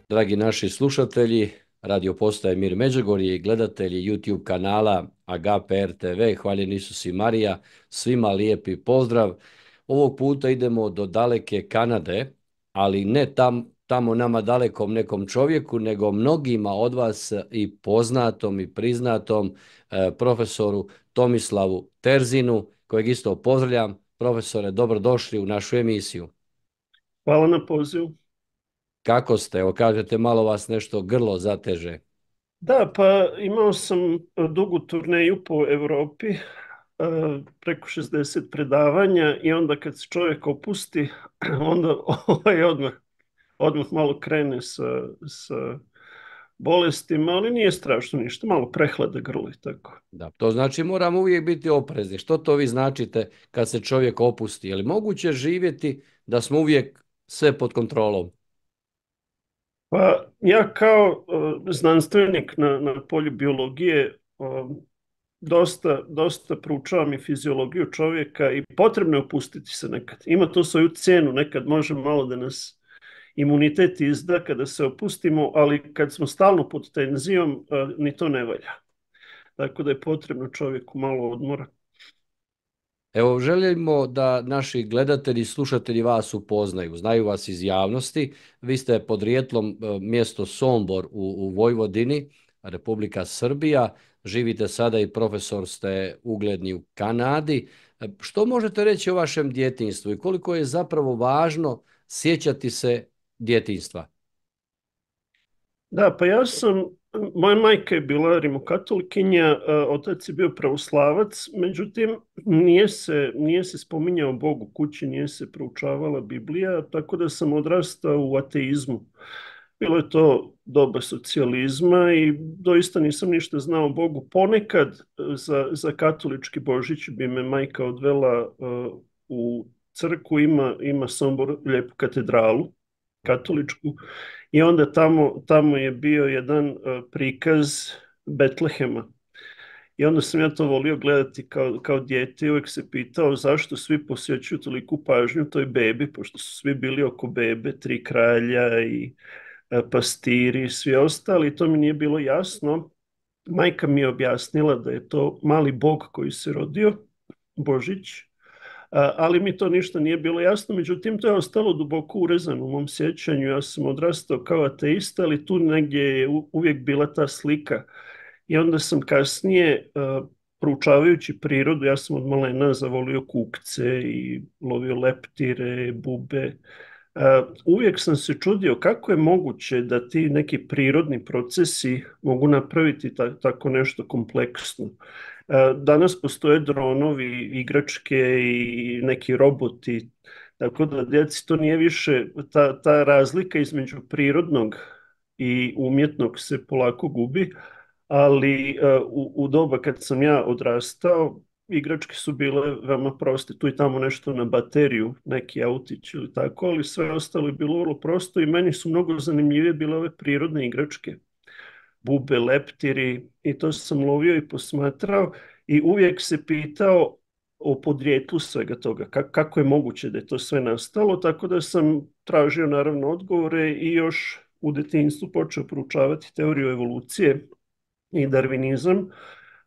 Dragi naši slušatelji, radio postaje Mir Međugorje i gledatelji YouTube kanala Agape RTV, hvaljen Isus i Marija, svima lijepi pozdrav. Ovog puta idemo do daleke Kanade, ali ne tamo nama dalekom nekom čovjeku, nego mnogima od vas i poznatom i priznatom profesoru Tomislavu Terzinu, kojeg isto pozdravljam. Profesore, dobrodošli u našu emisiju. Hvala na pozivu. Kako ste? Evo kažete, malo vas nešto grlo zateže. Da, pa imao sam dugu turneju po Europi, preko 60 predavanja i onda kad se čovjek opusti, onda odmah malo krene sa bolestima, ali nije strašno ništa, malo prehlada grlo i tako. Da, to znači moramo uvijek biti oprezni. Što to vi značite kad se čovjek opusti? Je li moguće živjeti da smo uvijek sve pod kontrolom? Pa ja kao znanstvenik na polju biologije dosta proučavam i fiziologiju čovjeka i potrebno je opustiti se nekad. Ima to svoju cijenu, nekad može malo da nas imunitet izda kada se opustimo, ali kad smo stalno pod tenzijom, ni to ne valja. Tako da je potrebno čovjeku malo odmora. Evo, želimo da naši gledatelji i slušatelji vas upoznaju, znaju vas iz javnosti. Vi ste podrijetlom mjesto Sombor u Vojvodini, Republika Srbija. Živite sada i profesor ste ugledni u Kanadi. Što možete reći o vašem djetinjstvu i koliko je zapravo važno sjećati se djetinjstva? Da, pa moja majka je bila rimokatolikinja, otac je bio pravoslavac, međutim nije se spominjao Bog u kući, nije se proučavala Biblija, tako da sam odrastao u ateizmu. Bilo je to doba socijalizma i doista nisam ništa znao o Bogu. Ponekad za katolički Božić bi me majka odvela u crkvu, ima Sombor lijepu katedralu katoličku i onda tamo je bio jedan prikaz Betlehema. I onda sam ja to volio gledati kao dijete i uvijek se pitao zašto svi posjećuju toliku pažnju toj bebi, pošto su svi bili oko bebe, tri kralja i pastiri i svi ostali. To mi nije bilo jasno. Majka mi je objasnila da je to mali Bog koji se rodio, Božić, ali mi to ništa nije bilo jasno, međutim to je ostalo duboko urezano u mom sjećanju. Ja sam odrastao kao ateista, ali tu negdje je uvijek bila ta slika. I onda sam kasnije, proučavajući prirodu, ja sam od malena zavolio kukce i lovio leptire, bube. Uvijek sam se čudio kako je moguće da ti neki prirodni procesi mogu napraviti tako nešto kompleksno. Danas postoje dronovi, igračke i neki roboti, tako da djeci to nije više, ta razlika između prirodnog i umjetnog se polako gubi, ali u doba kad sam ja odrastao, igračke su bile veoma proste, tu i tamo nešto na bateriju, neki autić ili tako, ali sve ostalo je bilo vrlo prosto i meni su mnogo zanimljivije bile ove prirodne igračke, bube, leptiri i to sam lovio i posmatrao i uvijek se pitao o podrijetlu svega toga, kako je moguće da je to sve nastalo, tako da sam tražio naravno odgovore i još u detinjstvu počeo proučavati teoriju evolucije i darvinizam,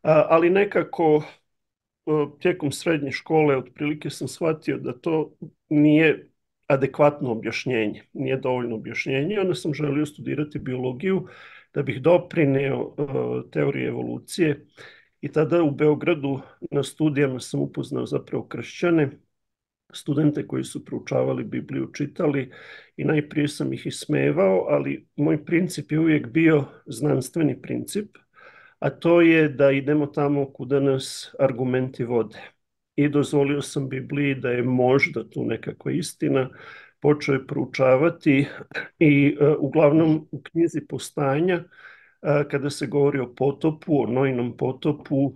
ali nekako tijekom srednje škole otprilike sam shvatio da to nije adekvatno objašnjenje, nije dovoljno objašnjenje. Onda sam želio studirati biologiju da bih doprineo teoriji evolucije i tada u Beogradu na studijama sam upoznao zapravo kršćane, studente koji su proučavali Bibliju, čitali i najprije sam ih ismevao, ali moj princip je uvijek bio znanstveni princip, a to je da idemo tamo kuda nas argumenti vode. I dozvolio sam Bibliji da je možda tu nekakva istina, počeo je proučavati i uglavnom u knjizi Postanja, kada se govori o potopu, o Noinom potopu,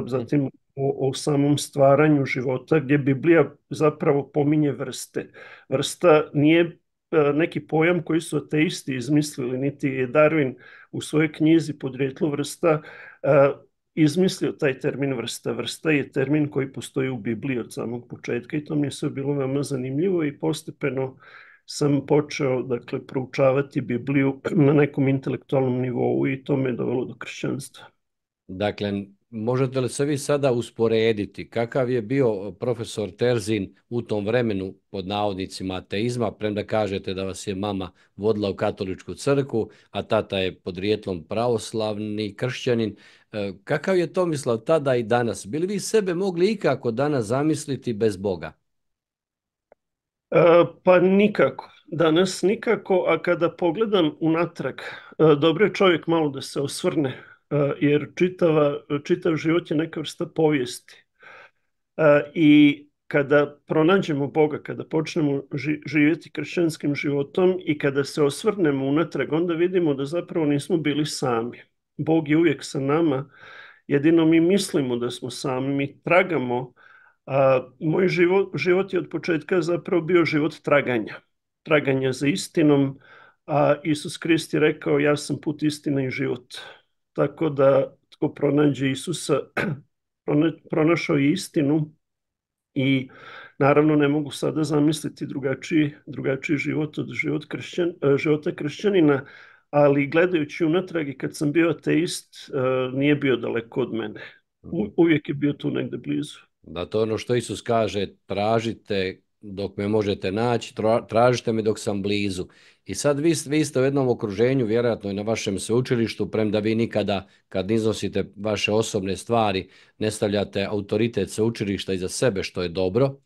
zatim o samom stvaranju života, gdje Biblija zapravo pominje vrste. Vrsta nije neki pojam koji su ateisti izmislili, niti je Darwin u svojoj knjizi Podrijetlo vrsta izmislio taj termin vrsta. Vrsta je termin koji postoji u Bibliji od samog početka i to mi je sve bilo veoma zanimljivo i postepeno sam počeo, dakle, proučavati Bibliju na nekom intelektualnom nivou i to me je dovelo do kršćanstva. Dakle, možete li se vi sada usporediti kakav je bio profesor Terzin u tom vremenu pod navodnicima ateizma, premda kažete da vas je mama vodila u katoličku crkvu, a tata je podrijetlom pravoslavni kršćanin. Kakav je Tomislav tada i danas? Bili vi sebe mogli ikako danas zamisliti bez Boga? Pa nikako. Danas nikako, a kada pogledam unatrag, dobro je čovjek malo da se osvrne, jer čitav život je neka vrsta povijesti. I kada pronađemo Boga, kada počnemo živjeti kršćanskim životom i kada se osvrnemo unatrag, onda vidimo da zapravo nismo bili sami. Bog je uvijek sa nama, jedino mi mislimo da smo sami, mi tragamo. Moj život je od početka zapravo bio život traganja za istinom, a Isus Krist je rekao ja sam put, istina i život. Tako da tko pronađe Isusa, pronašao je istinu i naravno ne mogu sada zamisliti drugačiji život od života kršćanina, ali gledajući unatrag i kad sam bio ateist, nije bio daleko od mene. Uvijek je bio tu negde blizu. Da, to je ono što Isus kaže, tražite dok me možete naći, tražite me dok sam blizu. I sad vi ste u jednom okruženju, vjerojatno i na vašem sveučilištu, premda vi nikada kad iznosite vaše osobne stvari ne stavljate autoritet sveučilišta iza sebe, što je dobro.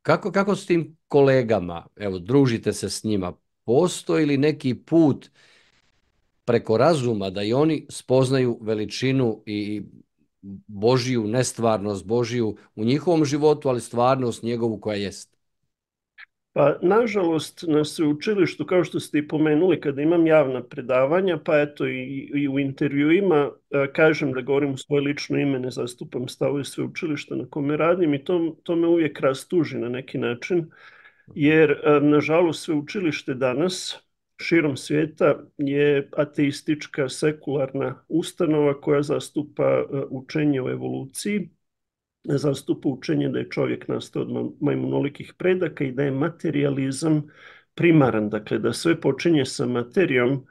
Kako s tim kolegama, evo, družite se s njima? Postoji li neki put preko razuma da i oni spoznaju veličinu i Božiju nestvarnost, Božiju u njihovom životu, ali stvarnost njegovu koja jest? Pa, nažalost, na sveučilištu, kao što ste i pomenuli, kada imam javna predavanja, pa eto i u intervjuima kažem da govorim u svoje lično ime, ne zastupam stavove sveučilišta na kome radim i to me uvijek rastuži na neki način, jer nažalost sveučilište danas širom svijeta je ateistička, sekularna ustanova koja zastupa učenje o evoluciji, zastupa učenje da je čovjek nastao od majmunolikih predaka i da je materijalizam primaran, dakle da sve počinje sa materijom,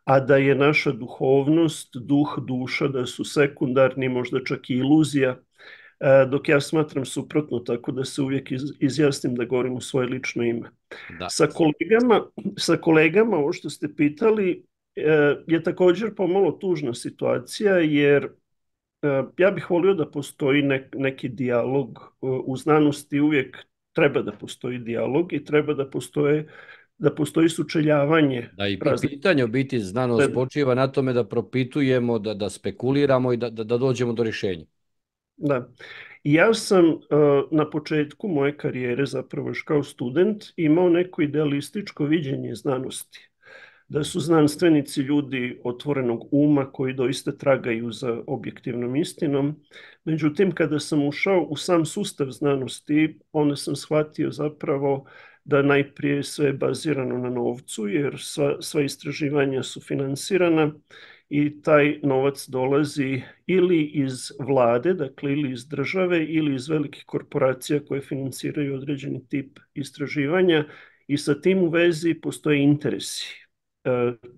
a da je naša duhovnost, duh, duša, da su sekundarni, možda čak i iluzija, dok ja smatram suprotno, tako da se uvijek izjasnim da govorim u svoje lično ime. Da. Sa kolegama, ovo što ste pitali, je također pomalo tužna situacija, jer ja bih volio da postoji neki dijalog u znanosti, uvijek treba da postoji dijalog i treba da postoji sučeljavanje. Da, i pitanje u biti znanost počiva na tome da propitujemo, da spekuliramo i da dođemo do rješenja. Da. Ja sam na početku moje karijere, zapravo još kao student, imao neko idealističko viđenje znanosti. Da su znanstvenici ljudi otvorenog uma koji doista tragaju za objektivnom istinom. Međutim, kada sam ušao u sam sustav znanosti, onda sam shvatio zapravo da najprije sve je bazirano na novcu, jer sva istraživanja su finansirana i taj novac dolazi ili iz vlade, dakle ili iz države, ili iz velikih korporacija koje financiraju određeni tip istraživanja i sa tim u vezi postoje interesi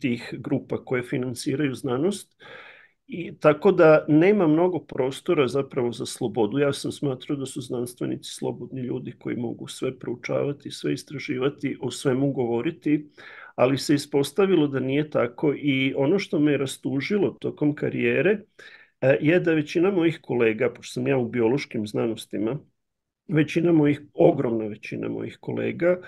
tih grupa koje financiraju znanost. I tako da nema mnogo prostora zapravo za slobodu. Ja sam smatrao da su znanstvenici slobodni ljudi koji mogu sve proučavati, sve istraživati, o svemu govoriti, ali se ispostavilo da nije tako i ono što me je rastužilo tokom karijere je da većina mojih kolega, pošto sam ja u biološkim znanostima, ogromna većina mojih kolega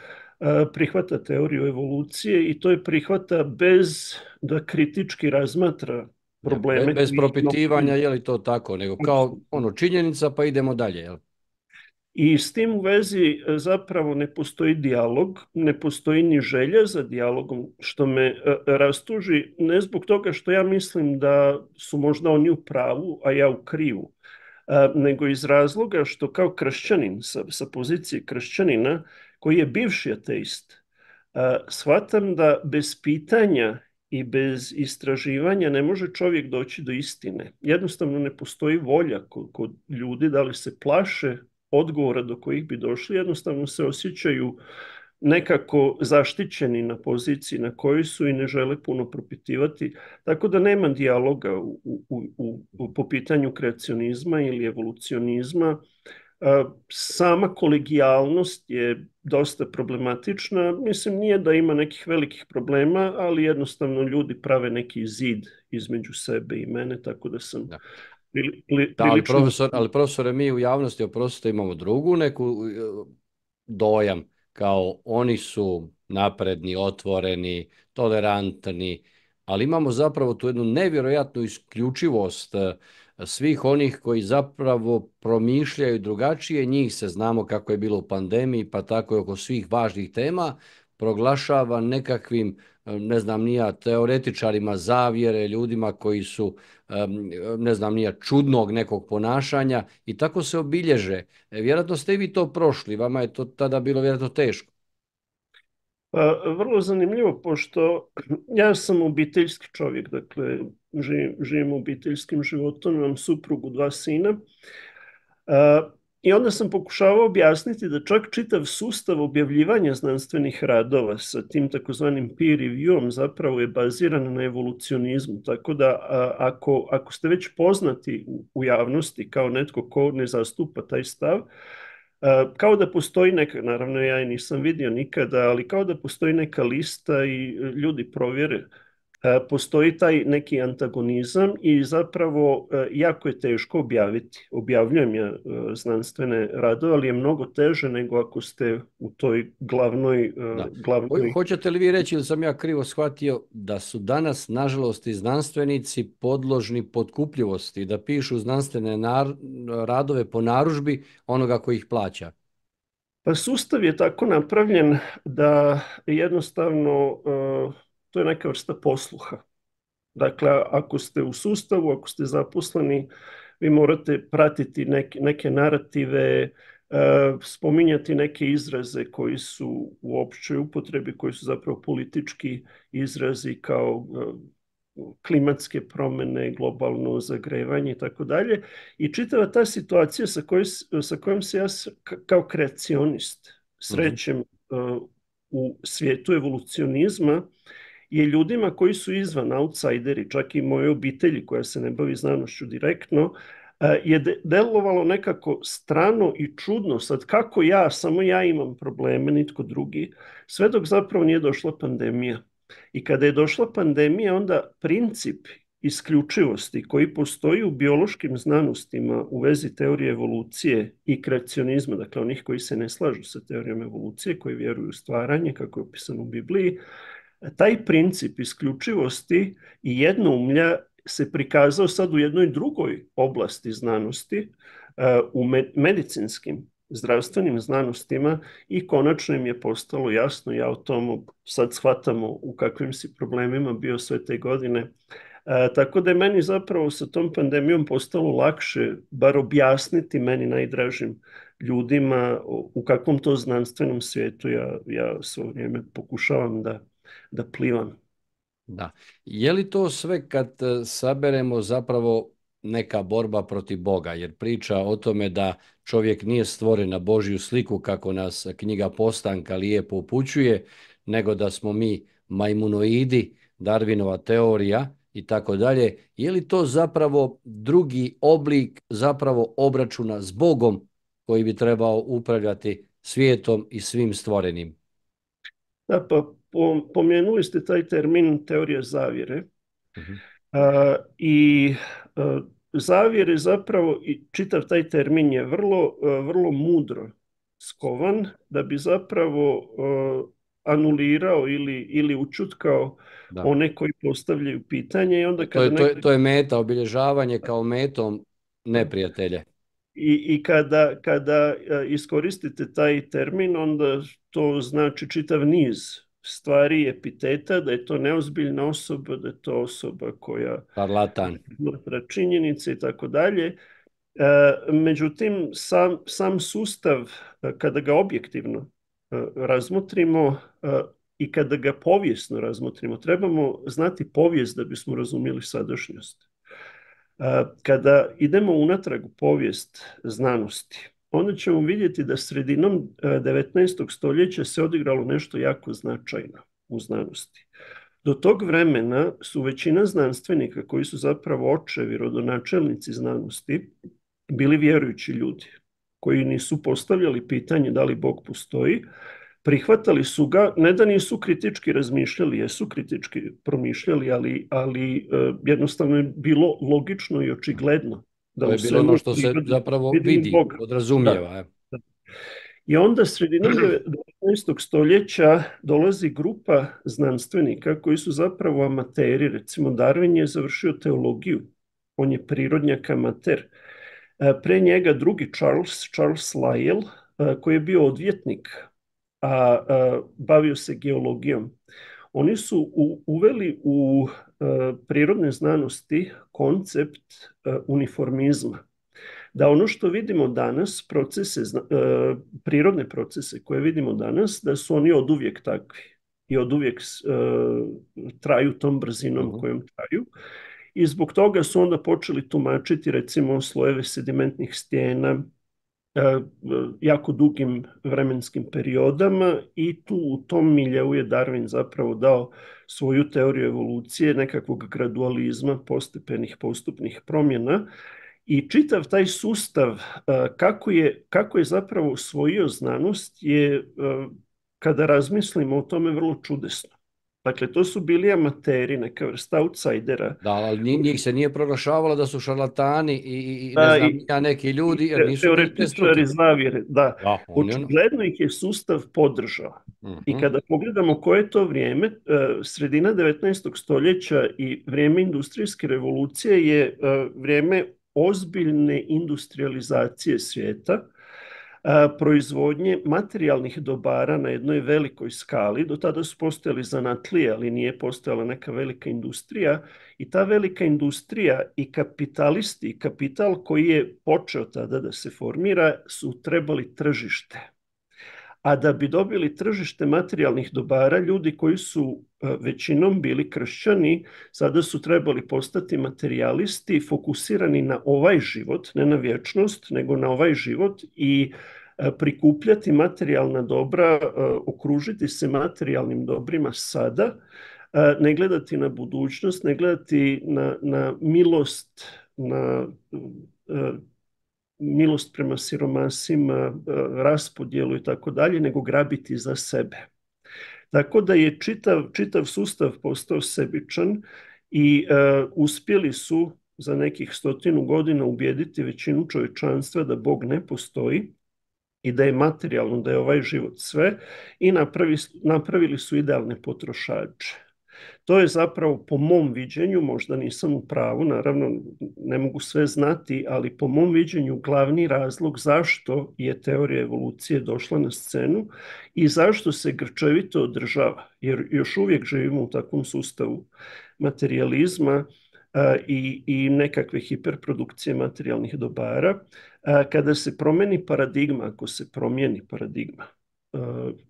prihvata teoriju evolucije i to je prihvata bez da kritički razmatra probleme. Bez propitivanja je li to tako, nego kao činjenica pa idemo dalje. Jel? I s tim u vezi zapravo ne postoji dijalog, ne postoji ni želja za dijalogom, što me rastuži, ne zbog toga što ja mislim da su možda oni u pravu, a ja u krivu, nego iz razloga što kao kršćanin, sa pozicije kršćanina, koji je bivši ateist, shvatam da bez pitanja i bez istraživanja ne može čovjek doći do istine. Jednostavno ne postoji volja kod ljudi, da li se plaše odgovora do kojih bi došli, jednostavno se osjećaju nekako zaštićeni na poziciji na kojoj su i ne žele puno propitivati, tako da nema dijaloga po pitanju kreacionizma ili evolucionizma. Sama kolegijalnost je dosta problematična. Mislim, nije da ima nekih velikih problema, ali jednostavno ljudi prave neki zid između sebe i mene, tako da sam Da. Da, prilično... ali profesore, mi u javnosti, oprostite, imamo drugu neku dojam, kao oni su napredni, otvoreni, tolerantni, ali imamo zapravo tu jednu nevjerojatnu isključivost svih onih koji zapravo promišljaju drugačije. Njih se, znamo kako je bilo u pandemiji, pa tako i oko svih važnih tema, proglašava nekakvim, ne znam ni ja, teoretičarima zavjere, ljudima koji su, ne znam ni ja, čudnog nekog ponašanja i tako se obilježe. Vjerojatno ste i vi to prošli, vama je to tada bilo vjerojatno teško. Pa, vrlo zanimljivo, pošto ja sam obiteljski čovjek, dakle, živim obiteljskim životom, imam suprugu, 2 sina. I onda sam pokušavao objasniti da čak čitav sustav objavljivanja znanstvenih radova sa tim takozvanim peer reviewom zapravo je baziran na evolucionizmu. Tako da ako ste već poznati u javnosti kao netko ko ne zastupa taj stav, kao da postoji neka, naravno ja je nisam vidio nikada, ali kao da postoji neka lista i ljudi provjere, postoji taj neki antagonizam i zapravo jako je teško objaviti. Objavljujem ja znanstvene radove, ali je mnogo teže nego ako ste u toj glavnoj... Da. glavnoj... Hoćete li vi reći, ili sam ja krivo shvatio, da su danas, nažalost, i znanstvenici podložni potkupljivosti, da pišu znanstvene radove po narudžbi onoga koji ih plaća? Pa sustav je tako napravljen da jednostavno to je neka vrsta posluha. Dakle, ako ste u sustavu, ako ste zaposleni, vi morate pratiti neke narative, spominjati neke izraze koji su u općoj upotrebi, koji su zapravo politički izrazi kao klimatske promjene, globalno zagrevanje i tako dalje. I čitava ta situacija sa kojom se ja kao kreacionist srećem u svijetu evolucionizma je ljudima koji su izvan, outsideri, čak i moje obitelji koja se ne bavi znanošću direktno, je delovalo nekako strano i čudno. Sad kako samo ja imam probleme, nitko drugi, sve dok zapravo nije došla pandemija. I kada je došla pandemija, onda princip isključivosti koji postoji u biološkim znanostima u vezi teorije evolucije i kreacionizma, dakle onih koji se ne slažu sa teorijom evolucije, koji vjeruju u stvaranje, kako je opisano u Bibliji, taj princip isključivosti i jednoumlja se prikazao sad u jednoj drugoj oblasti znanosti, u medicinskim zdravstvenim znanostima i konačno im je postalo jasno, ja o tomu sad shvatamo u kakvim si problemima bio sve te godine. Tako da je meni zapravo sa tom pandemijom postalo lakše bar objasniti meni najdražim ljudima u kakvom to znanstvenom svijetu ja svo vrijeme pokušavam da plivam. Da. Je li to sve kad saberemo zapravo neka borba protiv Boga? Jer priča o tome da čovjek nije stvoren na Božju sliku, kako nas knjiga Postanka lijepo upućuje, nego da smo mi majmunoidi, Darwinova teorija i tako dalje. Je li to zapravo drugi oblik zapravo obračuna s Bogom koji bi trebao upravljati svijetom i svim stvorenim? Da, pa pomenuli ste taj termin teorija zavjere. I zavjere zapravo, i čitav taj termin je vrlo mudro skovan da bi zapravo anulirao ili učutkao one koji postavljaju pitanje. I onda kada to je meta, obilježavanje kao metom neprijatelje. I kada iskoristite taj termin, onda to znači čitav niz stvari i epiteta, da je to neozbiljna osoba, da je to osoba koja... Parlatan. Činjenice i tako dalje. Međutim, sam sustav, kada ga objektivno razmotrimo i kada ga povijesno razmotrimo, trebamo znati povijest da bismo razumjeli sadašnjost. Kada idemo unatrag u povijest znanosti, onda ćemo vidjeti da sredinom 19. stoljeća se odigralo nešto jako značajno u znanosti. Do tog vremena su većina znanstvenika koji su zapravo očevi, rodonačelnici znanosti, bili vjerujući ljudi koji nisu postavljali pitanje da li Bog postoji, prihvatali su ga, ne da nisu kritički razmišljali, jesu kritički promišljali, ali jednostavno je bilo logično i očigledno da To je u bilo ono svemu što se prirodi zapravo vidimo vidi, Boga. podrazumijeva. Da. I onda sredinom 19. stoljeća dolazi grupa znanstvenika koji su zapravo amateri. Recimo Darwin je završio teologiju, on je prirodnjak amater. Pre njega drugi Charles Lyell, koji je bio odvjetnik, a bavio se geologijom. Oni su uveli u prirodne znanosti koncept uniformizma. Da ono što vidimo danas, prirodne procese koje vidimo danas, da su oni oduvijek takvi i oduvijek traju tom brzinom kojom traju. I zbog toga su onda počeli tumačiti recimo slojeve sedimentnih stijena jako dugim vremenskim periodama i tu u tom miljeu je Darwin zapravo dao svoju teoriju evolucije, nekakvog gradualizma, postepenih, postupnih promjena. I čitav taj sustav, kako je zapravo usvojio znanost, je, kada razmislimo o tome, vrlo čudesno. Dakle, to su bili amateri, neka vrsta outsidera. Da, ali njih se nije proglašavalo da su šarlatani i ne znam, ja neki ljudi, jer nisu bili te struke. Teoretičari zavjere, da. Da, Očigledno ih je sustav podržao. I kada pogledamo koje je to vrijeme, sredina 19. stoljeća i vrijeme industrijske revolucije je vrijeme ozbiljne industrializacije svijeta, proizvodnje materijalnih dobara na jednoj velikoj skali. Do tada su postojali zanatlije, ali nije postojala neka velika industrija. I ta velika industrija i kapitalisti, i kapital koji je počeo tada da se formira, su trebali tržište. A da bi dobili tržište materijalnih dobara, ljudi koji su većinom bili kršćani, sada su trebali postati materijalisti, fokusirani na ovaj život, ne na vječnost, nego na ovaj život i prikupljati materijalna dobra, okružiti se materijalnim dobrima sada, ne gledati na budućnost, ne gledati na milost, na milost prema siromasima, raspodjelu i tako dalje, nego grabiti za sebe. Tako da je čitav sustav postao sebičan i uspjeli su za nekih 100 godina ubijediti većinu čovječanstva da Bog ne postoji i da je materijalno, da je ovaj život sve, i napravili su idealne potrošače. To je zapravo, po mom viđenju, možda nisam u pravu, naravno ne mogu sve znati, ali po mom viđenju glavni razlog zašto je teorija evolucije došla na scenu i zašto se grčevito održava, jer još uvijek živimo u takvom sustavu materijalizma i nekakve hiperprodukcije materijalnih dobara. Kada se promeni paradigma, ako se promijeni paradigma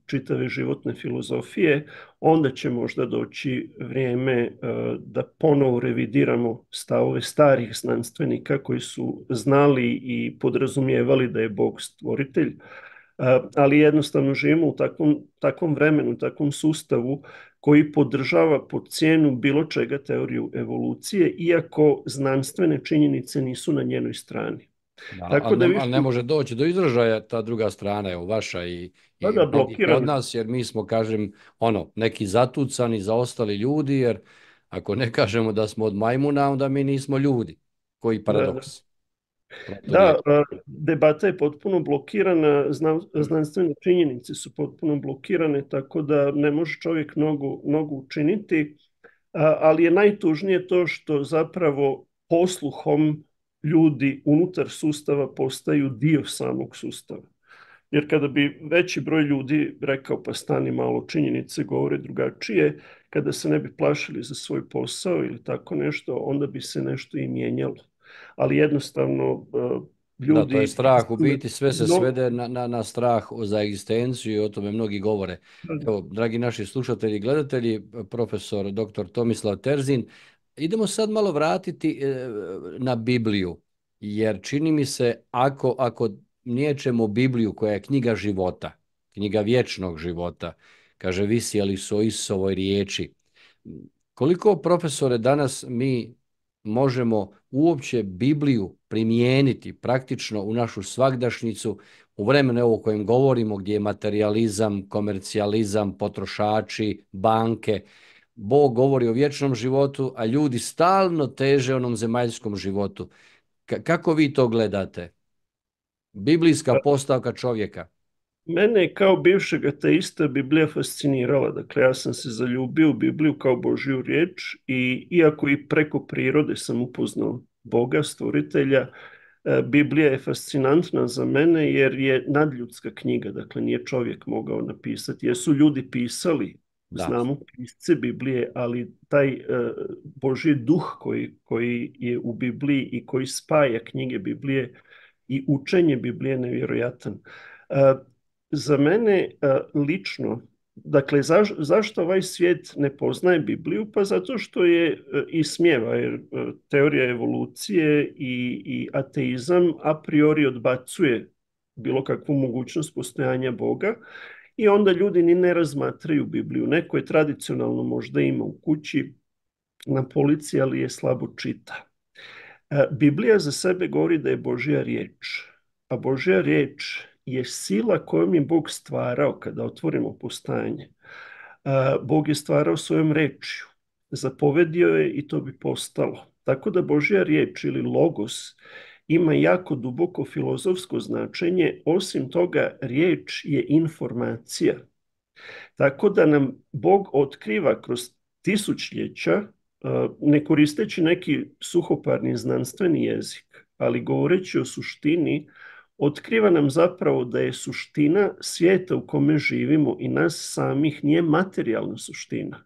čitave životne filozofije, onda će možda doći vrijeme da ponovo revidiramo stavove starih znanstvenika koji su znali i podrazumijevali da je Bog stvoritelj, ali jednostavno živimo u takvom vremenu, takvom sustavu koji podržava po cijenu bilo čega teoriju evolucije, iako znanstvene činjenice nisu na njenoj strani. Da, ali ne može doći do izražaja ta druga strana, evo vaša i od nas, jer mi smo, kažem, neki zatucani, zaostali ljudi, jer ako ne kažemo da smo od majmuna, onda mi nismo ljudi. Koji paradoks. Da, debata je potpuno blokirana, znanstvene činjenice su potpuno blokirane, tako da ne može čovjek mnogo učiniti, ali je najtužnije to što zapravo posluhom ljudi unutar sustava postaju dio samog sustava. Jer kada bi veći broj ljudi rekao pa stani malo, činjenice govore drugačije, kada se ne bi plašili za svoj posao ili tako nešto, onda bi se nešto i mijenjalo. Ali jednostavno ljudi... Da, to je strah, u biti sve se svede na strah za egzistenciju i o tome mnogi govore. Evo, dragi naši slušatelji i gledatelji, profesor dr. Tomislav Terzin, idemo sad malo vratiti na Bibliju, jer čini mi se ako niječemo Bibliju koja je knjiga života, knjiga vječnog života, kaže visjeli su o Isusovoj riječi. Koliko, profesore, danas mi možemo uopće Bibliju primijeniti praktično u našu svagdašnjicu u vremenu o kojem govorimo, gdje je materijalizam, komercijalizam, potrošači, banke. Bog govori o vječnom životu, a ljudi stalno teže onom zemaljskom životu. Kako vi to gledate? Biblijska postavka čovjeka. Mene je kao bivšeg ateista Biblija fascinirala. Dakle, ja sam se zaljubio u Bibliju kao Božju riječ i iako i preko prirode sam upoznao Boga, stvoritelja, Biblija je fascinantna za mene jer je nadljudska knjiga, dakle nije čovjek mogao napisati. Jesu ljudi pisali, znamo pisce Biblije, ali taj Božji duh koji je u Bibliji i koji spaja knjige Biblije i učenje Biblije nevjerojatan. Za mene lično, dakle, zašto ovaj svijet ne poznaje Bibliju? Pa zato što je ismijeva, jer teorija evolucije i ateizam a priori odbacuje bilo kakvu mogućnost postojanja Boga i onda ljudi ni ne razmatraju Bibliju. Neko je tradicionalno možda ima u kući na polici, ali je slabo čita. Biblija za sebe govori da je Božja riječ, a Božja riječ je sila kojom je Bog stvarao. Kada otvorimo postajanje, Bog je stvarao svojom rečju, zapovedio je i to bi postalo. Tako da Božja riječ ili logos ima jako duboko filozofsko značenje. Osim toga, riječ je informacija. Tako da nam Bog otkriva kroz tisućljeća, ne koristeći neki suhoparni znanstveni jezik, ali govoreći o suštini, otkriva nam zapravo da je suština svijeta u kome živimo i nas samih nije materijalna suština,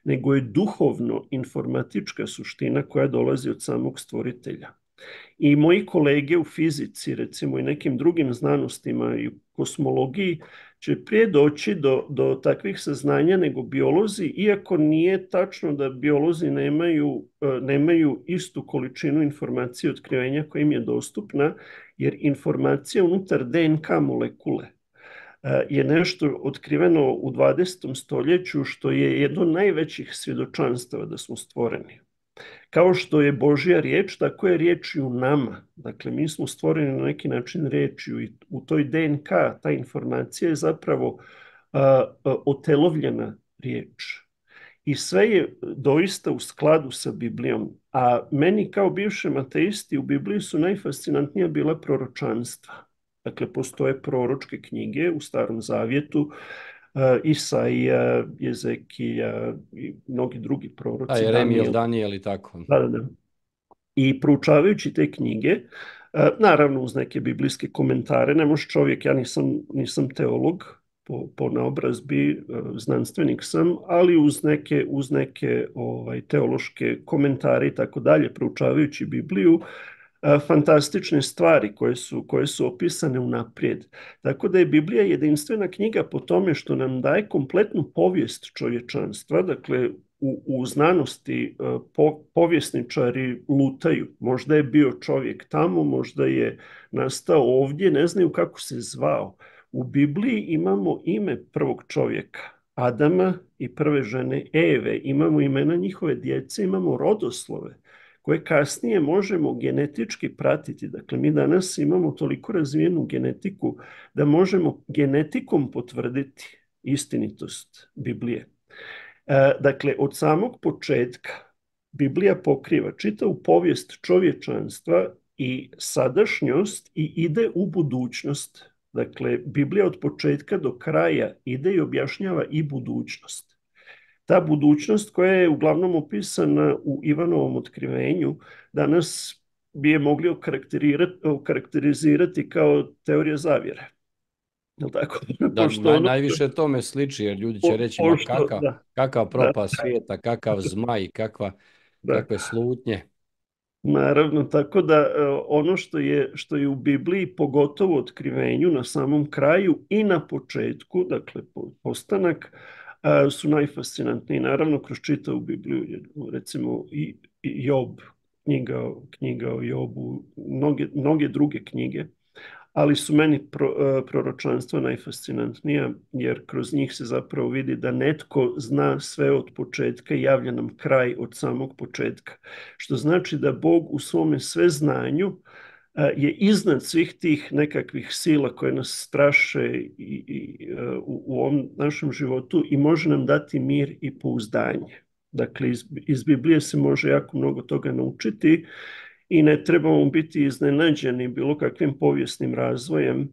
nego je duhovno informatička suština koja dolazi od samog stvoritelja. I moji kolege u fizici, recimo i nekim drugim znanostima i u kosmologiji, će prije doći do takvih saznanja nego biolozi, iako nije tačno da biolozi nemaju istu količinu informacije otkrivenja koja im je dostupna, jer informacija unutar DNK molekule je nešto otkriveno u 20. stoljeću, što je jedno od najvećih svjedočanstava da smo stvoreni. Kao što je Božja riječ, tako je riječ i u nama. Dakle, mi smo stvoreni na neki način riječju i u toj DNK ta informacija je zapravo otelovljena riječ. I sve je doista u skladu sa Biblijom. A meni kao bivšem ateisti u Bibliji su najfascinantnija bila proročanstva. Dakle, postoje proročke knjige u Starom Zavjetu, Isaija, Jezekija i mnogi drugi proroci. Jeremija, Danijel i tako. Da. I proučavajući te knjige, naravno uz neke biblijske komentare, ne može čovjek, ja nisam teolog po naobrazbi, znanstvenik sam, ali uz neke teološke komentare i tako dalje, proučavajući Bibliju, fantastične stvari koje su opisane unaprijed. Tako da je Biblija jedinstvena knjiga po tome što nam daje kompletnu povijest čovječanstva. Dakle, u znanosti povjesničari lutaju. Možda je bio čovjek tamo, možda je nastao ovdje, ne znaju kako se zvao. U Bibliji imamo ime prvog čovjeka, Adama, i prve žene Eve. Imamo imena njihove djece, imamo rodoslove koje kasnije možemo genetički pratiti. Dakle, mi danas imamo toliko razvijenu genetiku da možemo genetikom potvrditi istinitost Biblije. Dakle, od samog početka Biblija pokriva čitavu povijest čovječanstva i sadašnjost i ide u budućnost. Dakle, Biblija od početka do kraja ide i objašnjava i budućnost. Ta budućnost koja je uglavnom opisana u Ivanovom otkrivenju, danas bi je mogli okarakterizirati kao teorija zavjere. Jel' tako? Da, najviše tome sliči, jer ljudi će reći kakav propast svijeta, kakav zmaj, kakve slutnje. Naravno, tako da ono što je u Bibliji, pogotovo u otkrivenju, na samom kraju i na početku, dakle postanak, su najfascinantniji. Naravno, kroz čitavu Bibliju, recimo i Job, knjiga o Jobu, mnoge druge knjige. ali su meni proročanstva najfascinantnija, jer kroz njih se zapravo vidi da netko zna sve od početka i javlja nam kraj od samog početka. Što znači da Bog u svome sveznanju je iznad svih tih nekakvih sila koje nas straše u ovom našem životu i može nam dati mir i pouzdanje. Dakle, iz Biblije se može jako mnogo toga naučiti i ne trebamo biti iznenađeni bilo kakvim povijesnim razvojem.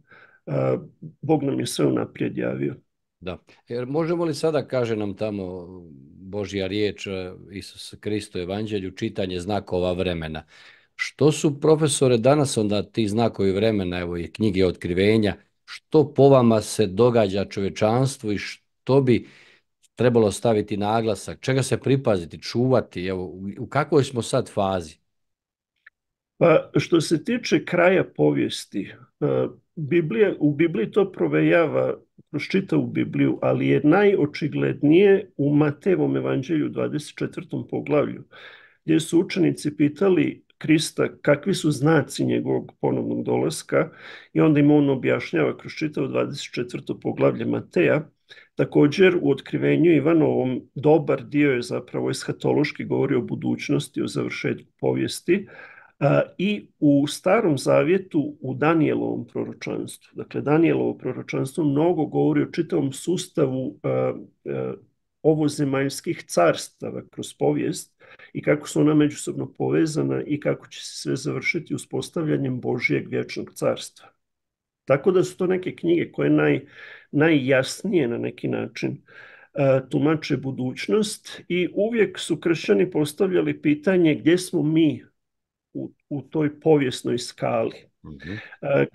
Bog nam je sve unaprijed javio. Da. Jer možemo li sada, kaže nam tamo Božja riječ, Isus Kristo evanđelju, čitanje znakova vremena. Što su, profesore, danas onda ti znakovi vremena, evo i knjige otkrivenja, što po vama se događa čovječanstvu i što bi trebalo staviti naglasak, čega se pripaziti, čuvati, evo, u kakvoj smo sad fazi? Pa što se tiče kraja povijesti, u Bibliji to provejava kroz čitavu Bibliju, ali je najočiglednije u Matejevom evanđelju 24. poglavlju, gdje su učenici pitali Krista kakvi su znaci njegovog ponovnog dolaska i onda im on objašnjava kroz čitavo 24. poglavlje Mateja. Također u otkrivenju Ivanovom dobar dio je zapravo eshatološki, govori o budućnosti, o završetku povijesti, i u Starom zavjetu u Danijelovom proročanstvu. Dakle, Danijelovo proročanstvo mnogo govori o čitavom sustavu ovozemaljskih carstava kroz povijest i kako su ona međusobno povezana i kako će se sve završiti uspostavljanjem Božijeg vječnog carstva. Tako da su to neke knjige koje najjasnije na neki način tumače budućnost i uvijek su kršćani postavljali pitanje gdje smo mi u toj povijesnoj skali.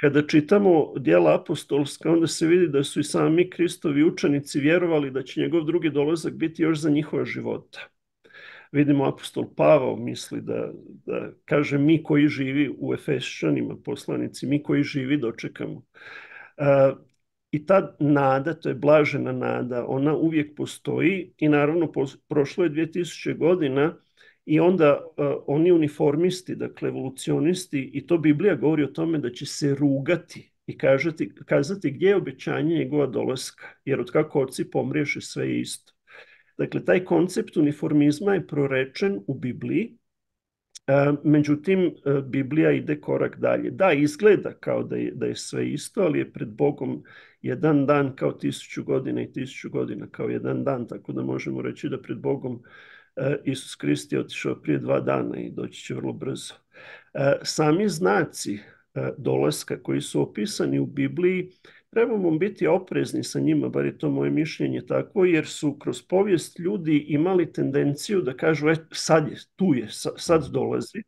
Kada čitamo djela apostolska, onda se vidi da su i sami Kristovi učenici vjerovali da će njegov drugi dolazak biti još za njihova života. Vidimo apostol Pavao misli da kaže mi koji živi u Efešćanima, poslanici, mi koji živi dočekamo. I ta nada, to je blažena nada, ona uvijek postoji i naravno prošlo je 2000 godina i onda oni uniformisti, dakle evolucionisti, i to Biblija govori o tome da će se rugati i kazati gdje je obećanje njegova dolaska, jer od kako oci pomriješe sve je isto. Dakle, taj koncept uniformizma je prorečen u Bibliji, međutim, Biblija ide korak dalje. Da, izgleda kao da je sve isto, ali je pred Bogom jedan dan kao 1000 godina i 1000 godina kao jedan dan, tako da možemo reći da pred Bogom Isus Krist je otišao prije 2 dana i doći će vrlo brzo. Sami znaci dolaska koji su opisani u Bibliji, trebamo biti oprezni sa njima, bar je to moje mišljenje tako, jer su kroz povijest ljudi imali tendenciju da kažu sad je, tu je, sad dolazi.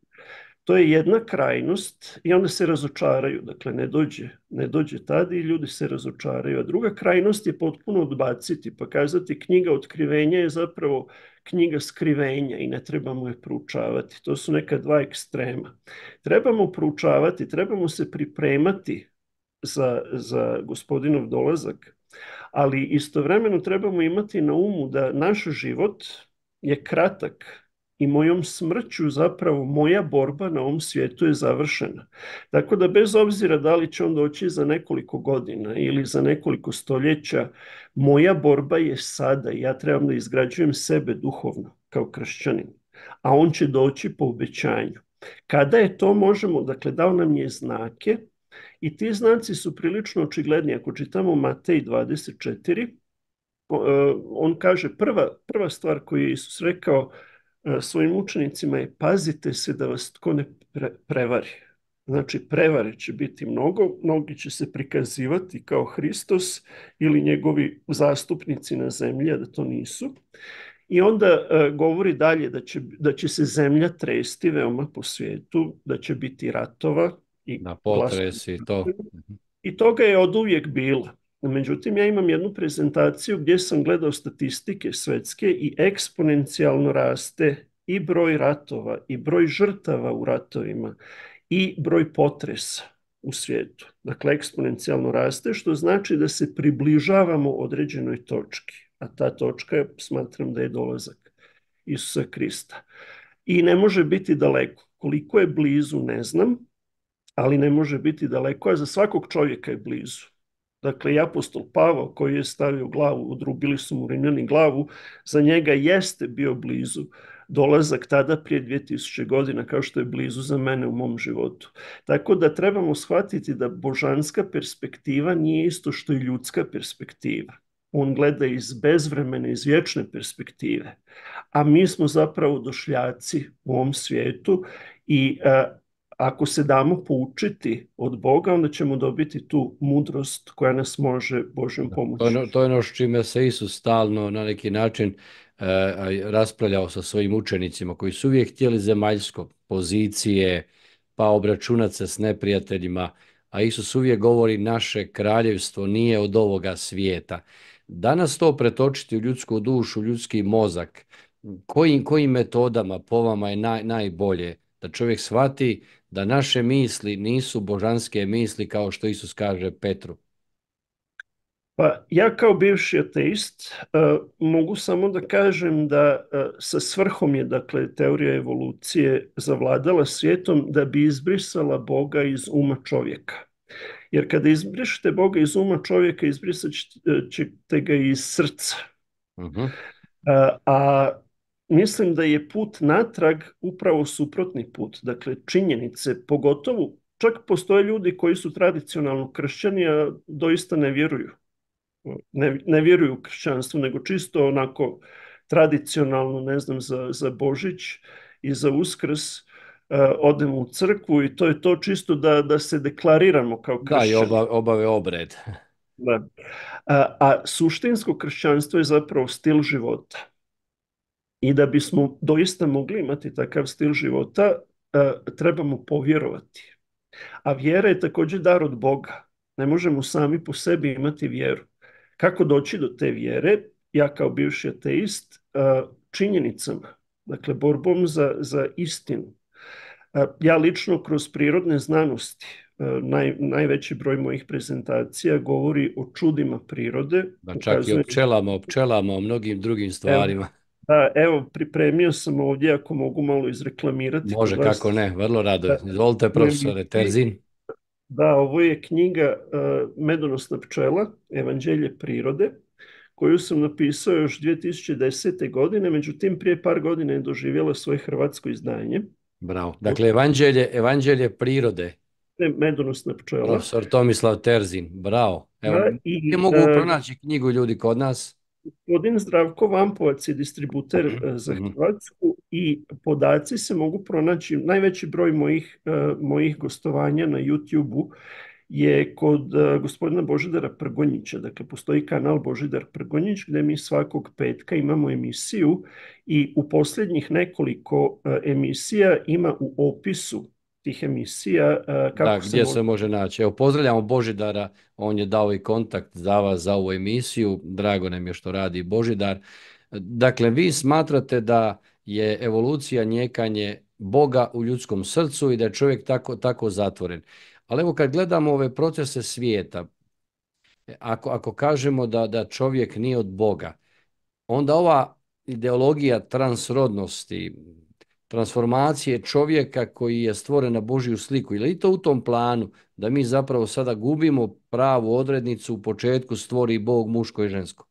To je jedna krajnost i onda se razočaraju. Dakle, ne dođe tada i ljudi se razočaraju. A druga krajnost je potpuno odbaciti pa kazati knjiga otkrivenja je zapravo knjiga skrivenja i ne trebamo je proučavati. To su neka dva ekstrema. Trebamo proučavati, trebamo se pripremati za gospodinov dolazak, ali istovremeno trebamo imati na umu da naš život je kratak i mojom smrću zapravo moja borba na ovom svijetu je završena. Tako da bez obzira da li će on doći za nekoliko godina ili za nekoliko stoljeća, moja borba je sada i ja trebam da izgrađujem sebe duhovno kao kršćanin, a on će doći po obećanju. Kada je to možemo, dakle dao nam je znake i ti znaci su prilično očigledni. Ako čitamo Matej 24, on kaže prva stvar koju je Isus rekao svojim učenicima je pazite se da vas tko ne prevari. Znači prevare će biti mnogi će se prikazivati kao Hristos ili njegovi zastupnici na zemlji, a da to nisu. I onda govori dalje da će se zemlja tresti veoma po svijetu, da će biti ratova i na potres i to. I toga je oduvijek bilo. Međutim, ja imam jednu prezentaciju gdje sam gledao statistike svetske i eksponencijalno raste i broj ratova i broj žrtava u ratovima i broj potresa u svijetu. Dakle, eksponencijalno raste, što znači da se približavamo određenoj točki. A ta točka, smatram da je dolazak Isusa Krista. I ne može biti daleko. Koliko je blizu, ne znam, ali ne može biti daleko, a za svakog čovjeka je blizu. Dakle, i apostol Pavao koji je stavio glavu, odrubili su mu Rimljani glavu, za njega jeste bio blizu dolazak tada prije 2000 godina, kao što je blizu za mene u mom životu. Tako da trebamo shvatiti da božanska perspektiva nije isto što i ljudska perspektiva. On gleda iz bezvremene, iz vječne perspektive. A mi smo zapravo došljaci u ovom svijetu i ako se damo poučiti od Boga, onda ćemo dobiti tu mudrost koja nas može Božjom pomoći. To je ono s čime se Isus stalno na neki način raspravljao sa svojim učenicima koji su uvijek htjeli zemaljsko pozicije, pa obračunati se s neprijateljima, a Isus uvijek govori naše kraljevstvo nije od ovoga svijeta. Danas to pretočiti u ljudsku dušu, ljudski mozak, kojim metodama po vama je najbolje da čovjek shvati da naše misli nisu božanske misli kao što Isus kaže Petru? Pa ja kao bivši ateist mogu samo da kažem da sa svrhom je, dakle, teorija evolucije zavladala svijetom da bi izbrisala Boga iz uma čovjeka. Jer kada izbrišete Boga iz uma čovjeka, izbrisat ćete ga iz srca. A mislim da je put natrag upravo suprotni put. Dakle, činjenice, pogotovo, čak postoje ljudi koji su tradicionalno kršćani, a doista ne vjeruju. Ne vjeruju u kršćanstvo, nego čisto onako tradicionalno, ne znam, za Božić i za Uskrs odemo u crkvu i to je to čisto da se deklariramo kao kršćani. Da, i obave obred. Da. A suštinsko kršćanstvo je zapravo stil života. I da bismo doista mogli imati takav stil života, trebamo povjerovati. A vjera je također dar od Boga. Ne možemo sami po sebi imati vjeru. Kako doći do te vjere? Ja kao bivši ateist, činjenicama, dakle borbom za istinu. Ja lično kroz prirodne znanosti, najveći broj mojih prezentacija govori o čudima prirode. Da, čak i o pčelama, o mnogim drugim stvarima. Evo, pripremio sam ovdje, ako mogu malo izreklamirati. Može, kako ne, vrlo rado. Izvolite, profesore Terzin. Da, ovo je knjiga Medonosna pčela, Evanđelje prirode, koju sam napisao još 2010. godine, međutim prije par godina je doživjela svoje hrvatsko izdanje. Bravo. Dakle, Evanđelje prirode. Medonosna pčela. Profesor Tomislav Terzin, bravo. Evo, gdje mogu pronaći knjigu ljudi kod nas? Gospodin Zdravko Vampovac je distributer za Hrvatsku i podaci se mogu pronaći. Najveći broj mojih gostovanja na YouTube-u je kod gospodina Božidara Prgonjića. Dakle, postoji kanal Božidar Prgonjić gdje mi svakog petka imamo emisiju i u posljednjih nekoliko emisija ima u opisu tih emisija kako gdje se može naći. Evo, pozdravljamo Božidara, on je dao i kontakt za vas za ovu emisiju, drago nam je što radi Božidar. Dakle, vi smatrate da je evolucija njekanje Boga u ljudskom srcu i da je čovjek tako zatvoren. Ali evo, kad gledamo ove procese svijeta, ako kažemo da čovjek nije od Boga, onda ova ideologija transrodnosti, transformacije čovjeka koji je stvoren na Božju sliku, ili je to u tom planu da mi zapravo sada gubimo pravu odrednicu, u početku stvori Bog muško i žensko?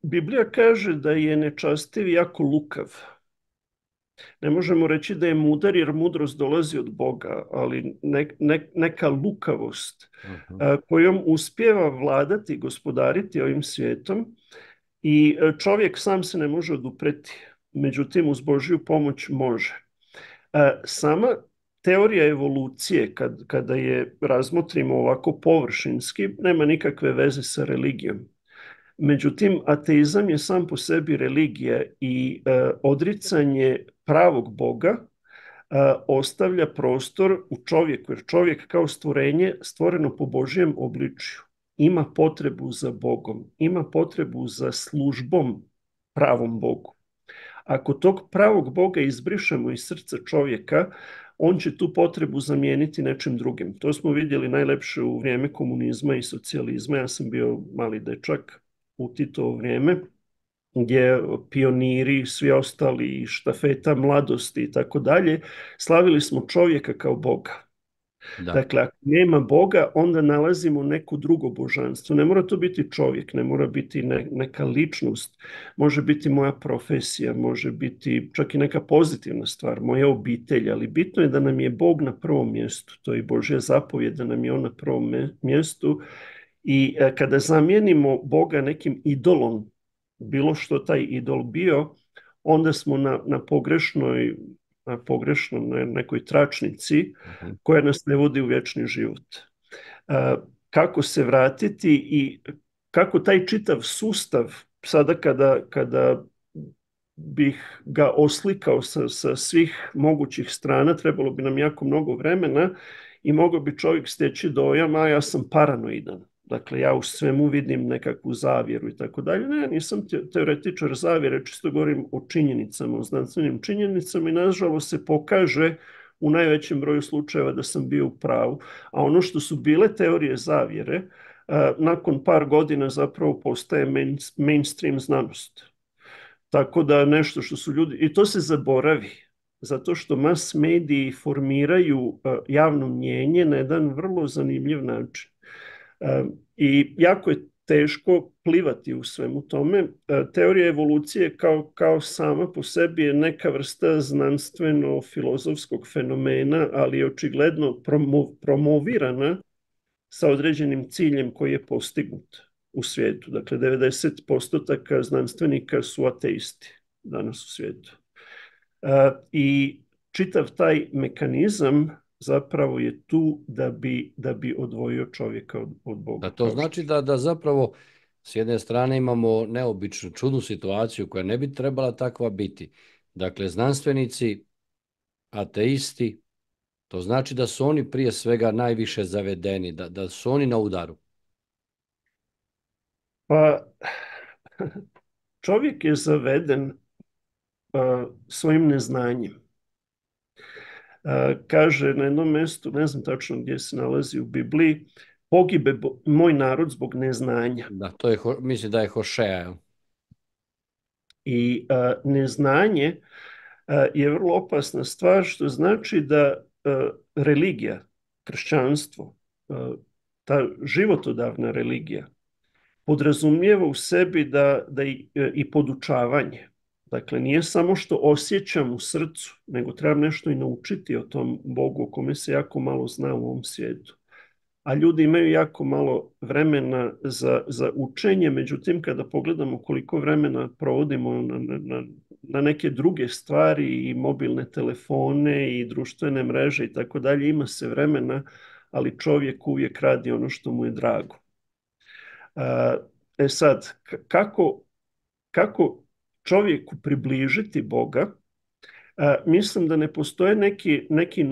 Biblija kaže da je nečastiv jako lukav. Ne možemo reći da je mudar jer mudrost dolazi od Boga, ali neka lukavost kojom uspijeva vladati, gospodariti ovim svijetom i čovjek sam se ne može odupreti. Međutim, uz Božju pomoć može. Sama teorija evolucije, kada je razmotrimo ovako površinski, nema nikakve veze sa religijom. Međutim, ateizam je sam po sebi religija i odricanje pravog Boga ostavlja prostor u čovjeku, jer čovjek kao stvorenje stvoreno po Božjem obličju ima potrebu za Bogom, ima potrebu za službom pravom Bogu. Ako tog pravog Boga izbrišemo iz srca čovjeka, on će tu potrebu zamijeniti nečim drugim. To smo vidjeli najlepše u vrijeme komunizma i socijalizma. Ja sam bio mali dečak u Titovo vrijeme gdje pioniri, svi ostali, štafeta mladosti i tako dalje, slavili smo čovjeka kao Boga. Da. Dakle, ako nema Boga, onda nalazimo neko drugo božanstvo. Ne mora to biti čovjek, ne mora biti neka ličnost, može biti moja profesija, može biti čak i neka pozitivna stvar, moja obitelj, ali bitno je da nam je Bog na prvom mjestu. To je Božja zapovjed da nam je on na prvom mjestu. I kada zamijenimo Boga nekim idolom, bilo što taj idol bio, onda smo na pogrešnoj nekoj tračnici Mhm. koja nas ne vodi u vječni život. Kako se vratiti i kako taj čitav sustav, sada kada bih ga oslikao sa svih mogućih strana, trebalo bi nam jako mnogo vremena i mogao bi čovjek steći dojam, a ja sam paranoidan. Dakle, ja u svemu vidim nekakvu zavjeru i tako dalje. Ne, nisam teoretičar zavjere, čisto govorim o činjenicama, o znanstvenim činjenicama i nažalost se pokaže u najvećem broju slučajeva da sam bio u pravu. A ono što su bile teorije zavjere, nakon par godina zapravo postaje mainstream znanost. Tako da nešto što su ljudi, i to se zaboravi, zato što mass mediji formiraju javno mnijenje na jedan vrlo zanimljiv način. I jako je teško plivati u svemu tome. Teorija evolucije kao sama po sebi je neka vrsta znanstveno-filozofskog fenomena, ali je očigledno promovirana sa određenim ciljem koji je postignut u svijetu. Dakle, 90% znanstvenika su ateisti danas u svijetu. I čitav taj mekanizam zapravo je tu da bi odvojio čovjeka od Boga. Da to znači da zapravo s jedne strane imamo neobičnu, čudnu situaciju koja ne bi trebala takva biti. Dakle, znanstvenici, ateisti, to znači da su oni prije svega najviše zavedeni, da su oni na udaru. Pa čovjek je zaveden svojim neznanjem. Kaže na jednom mjestu, ne znam tačno gdje se nalazi u Bibliji, pogibe moj narod zbog neznanja. Da, to je, mislim da je Hošeja. I neznanje je vrlo opasna stvar, što znači da religija, kršćanstvo, ta životodavna religija, podrazumijeva u sebi da i podučavanje. Dakle, nije samo što osjećam u srcu, nego trebam nešto i naučiti o tom Bogu o kome se jako malo zna u ovom svijetu. A ljudi imaju jako malo vremena za učenje, međutim kada pogledamo koliko vremena provodimo na neke druge stvari i mobilne telefone i društvene mreže i tako dalje, ima se vremena, ali čovjek uvijek radi ono što mu je drago. Sad, kako čovjeku približiti Boga? Mislim da ne postoje neki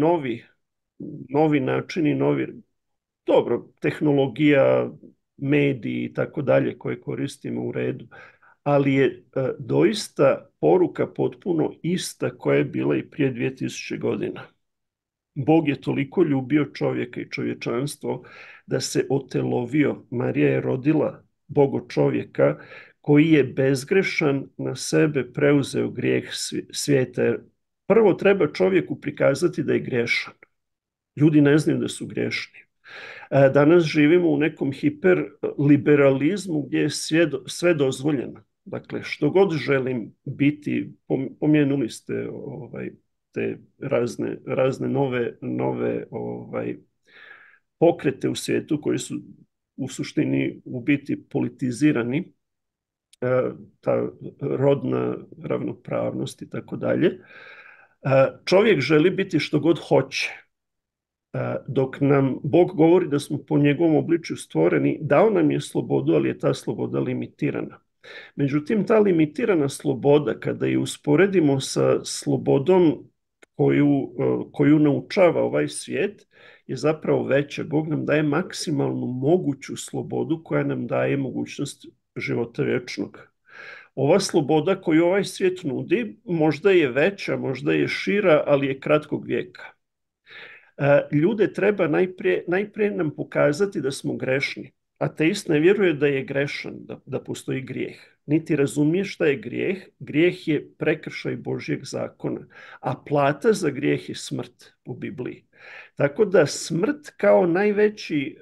novi načini, dobro, tehnologija, mediji i tako dalje koje koristimo u redu, ali je doista poruka potpuno ista koja je bila i prije 2000 godina. Bog je toliko ljubio čovjeka i čovječanstvo da se otelovio. Marija je rodila Bogo čovjeka koji je bezgrešan na sebe preuzeo grijeh svijeta. Prvo treba čovjeku prikazati da je grešan. Ljudi ne znaju da su grešni. Danas živimo u nekom hiperliberalizmu gdje je sve dozvoljeno. Dakle, što god želim biti, pomenuli ste te razne nove pokrete u svijetu koji su u suštini u biti politizirani, ta rodna ravnopravnost i tako dalje. Čovjek želi biti što god hoće. Dok nam Bog govori da smo po njegovom obličju stvoreni, dao nam je slobodu, ali je ta sloboda limitirana. Međutim, ta limitirana sloboda, kada je usporedimo sa slobodom koju naučava ovaj svijet, je zapravo veća. Bog nam daje maksimalnu moguću slobodu koja nam daje mogućnost života vječnog. Ova sloboda koju ovaj svijet nudi možda je veća, možda je šira, ali je kratkog vijeka. Ljude treba najprije nam pokazati da smo grešni. Ateist ne vjeruje da je grešan, da postoji grijeh. niti razumije šta je grijeh. Grijeh je prekršaj Božjeg zakona, a plata za grijeh je smrt u Bibliji. Tako da smrt kao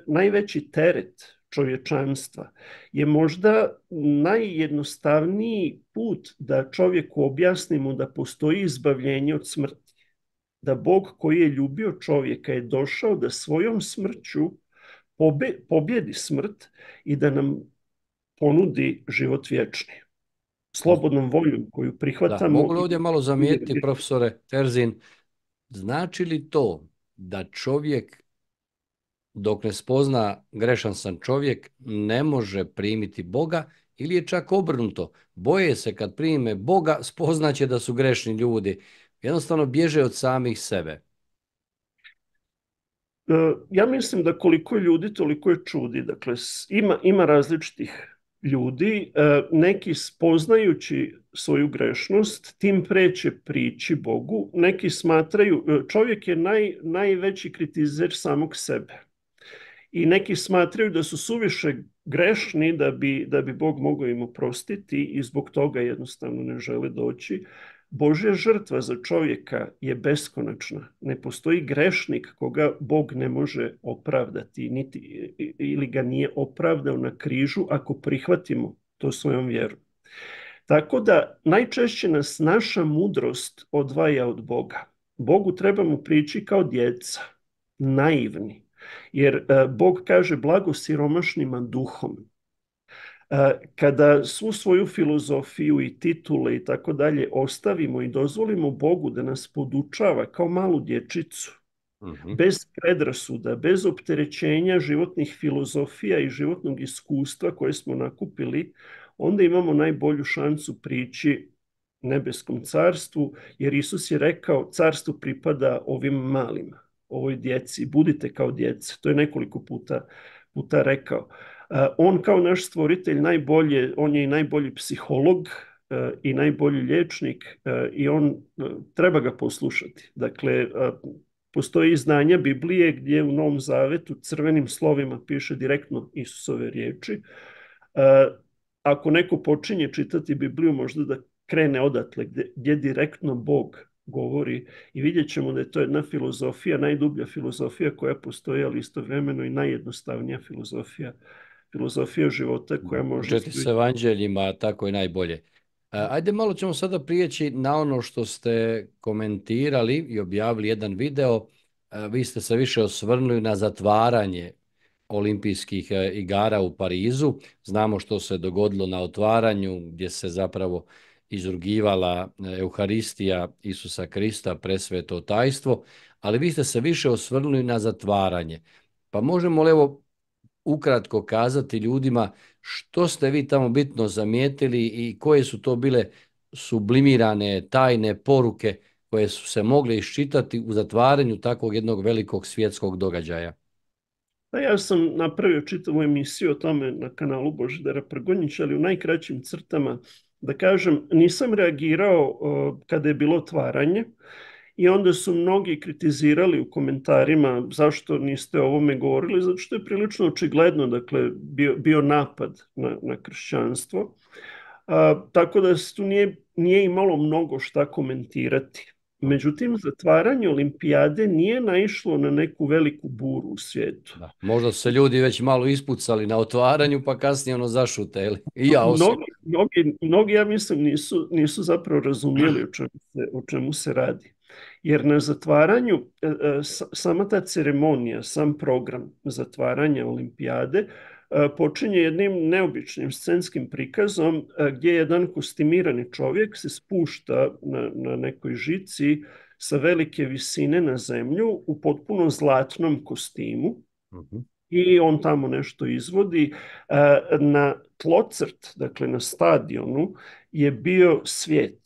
najveći teret čovječanstva je možda najjednostavniji put da čovjeku objasnimo da postoji izbavljenje od smrti. Da Bog koji je ljubio čovjeka je došao da svojom smrću pobjedi smrt i da nam ponudi život vječni. Slobodnom voljom koju Da, prihvatamo. mogu li ovdje malo zamijetiti, profesore Terzin, znači li to da čovjek dok ne spozna grešan sam čovjek ne može primiti Boga ili je čak obrnuto? Boje se kad prime Boga, spoznaće da su grešni ljudi. Jednostavno bježe od samih sebe. Ja mislim da koliko je ljudi, toliko je čudi. Dakle, ima različitih ljudi, neki spoznajući svoju grešnost, tim preće prići Bogu. Neki smatraju, čovjek je najveći kritizer samog sebe. I neki smatraju da su suviše grešni da bi Bog mogao im oprostiti i zbog toga jednostavno ne žele doći. Božja žrtva za čovjeka je beskonačna. Ne postoji grešnik koga Bog ne može opravdati ili ga nije opravdao na križu ako prihvatimo to svojom vjerom. Tako da najčešće nas naša mudrost odvaja od Boga. Bogu trebamo prići kao djeca, naivni. Jer Bog kaže blago siromašnima duhom. Kada svu svoju filozofiju i titule i tako dalje ostavimo i dozvolimo Bogu da nas podučava kao malu dječicu, bez predrasuda, bez opterećenja životnih filozofija i životnog iskustva koje smo nakupili, onda imamo najbolju šansu prići nebeskom carstvu, jer Isus je rekao carstvo pripada ovim malima, ovoj djeci, budite kao djeca. To je nekoliko puta rekao. On kao naš stvoritelj on je i najbolji psiholog i najbolji liječnik i treba ga poslušati. Dakle, postoji izdanja Biblije gdje u Novom Zavetu crvenim slovima piše direktno Isusove riječi. Ako neko počinje čitati Bibliju, možda da krene odatle gdje direktno Bog govori i vidjet ćemo da je to jedna filozofija, najdublja filozofija koja postoji, ali istovremeno i najjednostavnija filozofija života koja može... Početi s evanđeljima, tako je najbolje. Ajde malo ćemo sada prijeći na ono što ste komentirali i objavili jedan video. Vi ste se više osvrnuli na zatvaranje olimpijskih igara u Parizu. Znamo što se dogodilo na otvaranju gdje se zapravo izrugivala Euharistija Isusa Krista, presveto tajstvo, ali vi ste se više osvrnuli na zatvaranje. Pa možemo li evo ukratko kazati ljudima što ste vi tamo bitno zamijetili i koje su to bile sublimirane tajne poruke koje su se mogle iščitati u zatvaranju takvog jednog velikog svjetskog događaja? Ja sam napravio čitavu emisiju o tome na kanalu Božidara Prgonjića, ali u najkraćim crtama da kažem, nisam reagirao kada je bilo otvaranje i onda su mnogi kritizirali u komentarima zašto niste o ovome govorili, zato što je prilično očigledno, dakle, bio napad na kršćanstvo. Tako da se tu nije imalo mnogo šta komentirati. Međutim, zatvaranje olimpijade nije naišlo na neku veliku buru u svijetu. Da, možda su se ljudi već malo ispucali na otvaranju, pa kasnije zašuteli. I ja osobno. Mnogi, ja mislim, nisu zapravo razumjeli o čemu se radi. Jer na zatvaranju, sama ta ceremonija, sam program zatvaranja olimpijade počinje jednim neobičnim scenskim prikazom gdje jedan kostimirani čovjek se spušta na nekoj žici sa velike visine na zemlju u potpuno zlatnom kostimu i on tamo nešto izvodi. Na tlocrt, dakle na stadionu, je bio svijet,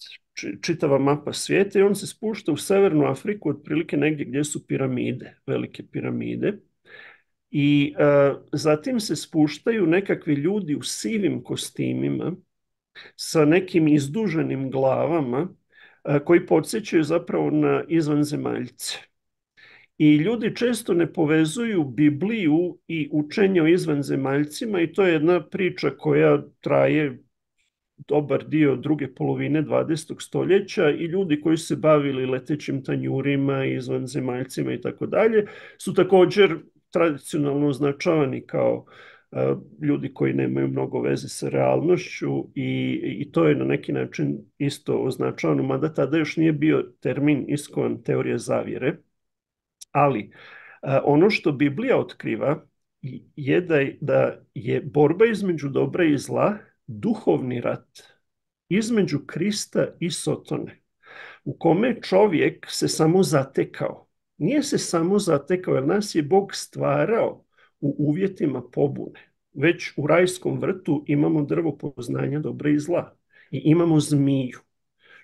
čitava mapa svijeta i on se spušta u Severnu Afriku, otprilike negdje gdje su piramide, velike piramide. I zatim se spuštaju nekakvi ljudi u sivim kostimima sa nekim izduženim glavama koji podsjećaju zapravo na izvanzemaljce. I ljudi često ne povezuju Bibliju i učenje o izvanzemaljcima i to je jedna priča koja traje dobar dio druge polovine 20. stoljeća i ljudi koji su se bavili letećim tanjurima, izvanzemaljcima i tako dalje, su također tradicionalno označavani kao ljudi koji nemaju mnogo veze sa realnošću i to je na neki način isto označavano, mada tada još nije bio termin iskovan teorija zavjere, ali ono što Biblija otkriva je da je borba između dobra i zla duhovni rat između Krista i Sotone, u kome čovjek se samo zatekao. Nije se samo zatekao, jer nas je Bog stvarao u uvjetima pobune. Već u rajskom vrtu imamo drvo poznanja dobra i zla i imamo zmiju,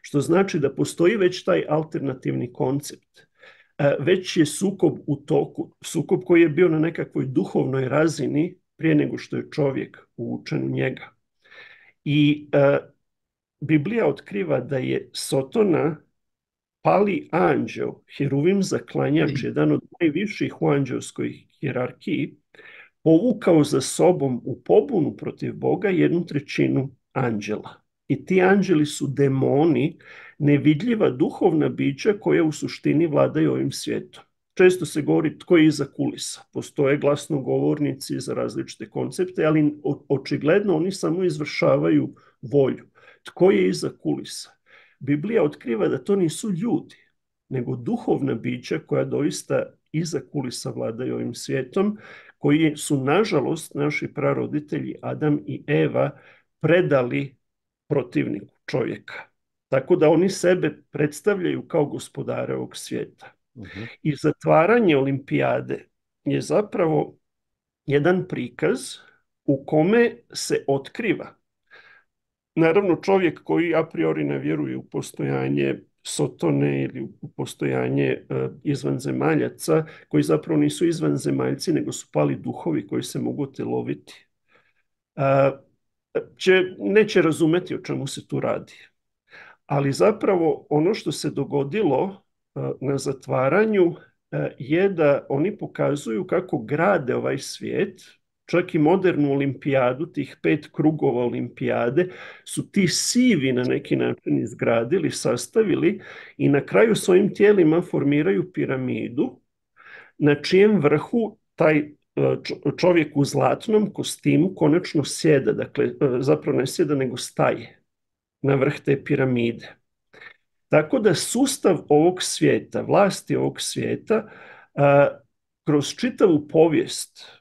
što znači da postoji već taj alternativni koncept. Već je sukob u toku, sukob koji je bio na nekakvoj duhovnoj razini prije nego što je čovjek uvučen u njega. I Biblija otkriva da je Sotona pali anđeo, heruvim zaklanjač, jedan od najviših u anđelskoj hijerarhiji, povukao za sobom u pobunu protiv Boga 1/3 anđela. I ti anđeli su demoni, nevidljiva duhovna bića koja u suštini vladaju ovim svijetom. Često se govori tko je iza kulisa. Postoje glasnogovornici za različite koncepte, ali očigledno oni samo izvršavaju volju. Tko je iza kulisa? Biblija otkriva da to nisu ljudi, nego duhovna bića koja doista iza kulisa vladaju ovim svijetom, koji su, nažalost, naši praroditelji Adam i Eva predali protivniku čovjeka. Tako da oni sebe predstavljaju kao gospodare ovog svijeta. I zatvaranje olimpijade je zapravo jedan prikaz u kome se otkriva. Naravno, čovjek koji a priori ne vjeruje u postojanje Sotone ili u postojanje izvanzemaljaca, koji zapravo nisu izvanzemaljci, nego su pali duhovi koji se mogu teloviti, neće razumeti o čemu se tu radi. Ali zapravo ono što se dogodilo na zatvaranju je da oni pokazuju kako grade ovaj svijet. Čak i modernu olimpijadu, tih 5 krugova olimpijade, su ti sivi na neki način izgradili, sastavili i na kraju svojim tijelima formiraju piramidu, na čijem vrhu taj čovjek u zlatnom kostimu konačno sjeda. Dakle, zapravo ne sjeda, nego staje na vrh te piramide. Tako da sustav ovog svijeta, vlasti ovog svijeta, kroz čitavu povijest,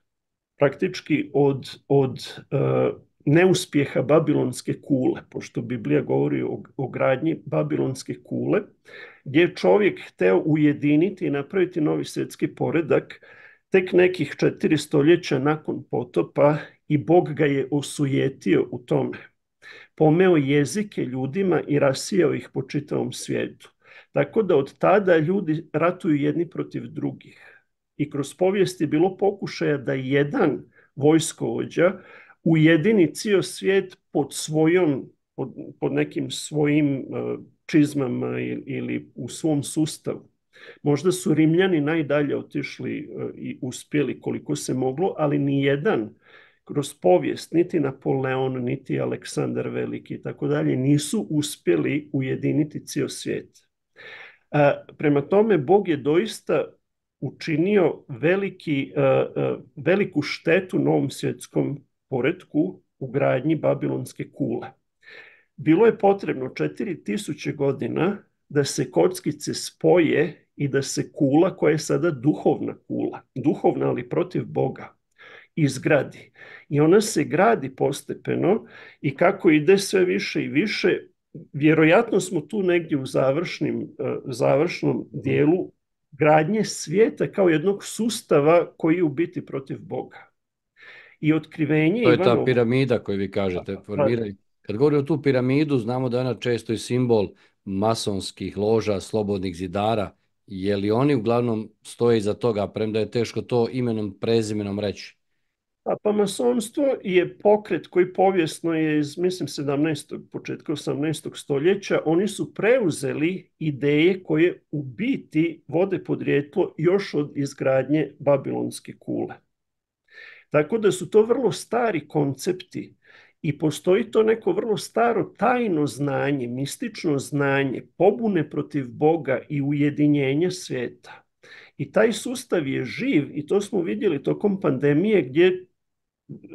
praktički od neuspjeha Babilonske kule, pošto Biblija govori o gradnji Babilonske kule, gdje je čovjek hteo ujediniti i napraviti novi svjetski poredak tek nekih 4 stoljeća nakon potopa i Bog ga je osujetio u tome. Pomeo jezike ljudima i rasijao ih po čitavom svijetu. Tako da od tada ljudi ratuju jedni protiv drugih. I kroz povijest je bilo pokušaja da jedan vojskovođa ujedini cijel svijet pod nekim svojim čizmama ili u svom sustavu. Možda su Rimljani najdalje otišli i uspjeli koliko se moglo, ali ni jedan kroz povijest, niti Napoleon, niti Aleksandar Veliki i tako dalje, nisu uspjeli ujediniti cijel svijet. Prema tome, Bog je doista učinio veliku štetu novom svjetskom poretku u gradnji Babilonske kule. Bilo je potrebno 4000 godina da se kockice spoje i da se kula, koja je sada duhovna kula, duhovna ali protiv Boga, izgradi. I ona se gradi postepeno i kako ide sve više i više, vjerojatno smo tu negdje u završnom dijelu gradnje svijeta kao jednog sustava koji je u biti protiv Boga. I otkrivenje... To je ta piramida koju vi kažete, formiraju. Kad govorimo o tu piramidu, znamo da je ona često i simbol masonskih loža, slobodnih zidara. Je li oni uglavnom stoje iza toga, premda je teško to imenom, prezimenom reći? Pa masonstvo je pokret koji povijesno je iz, mislim, početka 18. stoljeća. Oni su preuzeli ideje koje u biti vode podrijetlo još od izgradnje Babilonske kule. Tako da su to vrlo stari koncepti I postoji to neko vrlo staro tajno znanje, mistično znanje, pobune protiv Boga i ujedinjenja svijeta. I taj sustav je živ i to smo vidjeli tokom pandemije gdje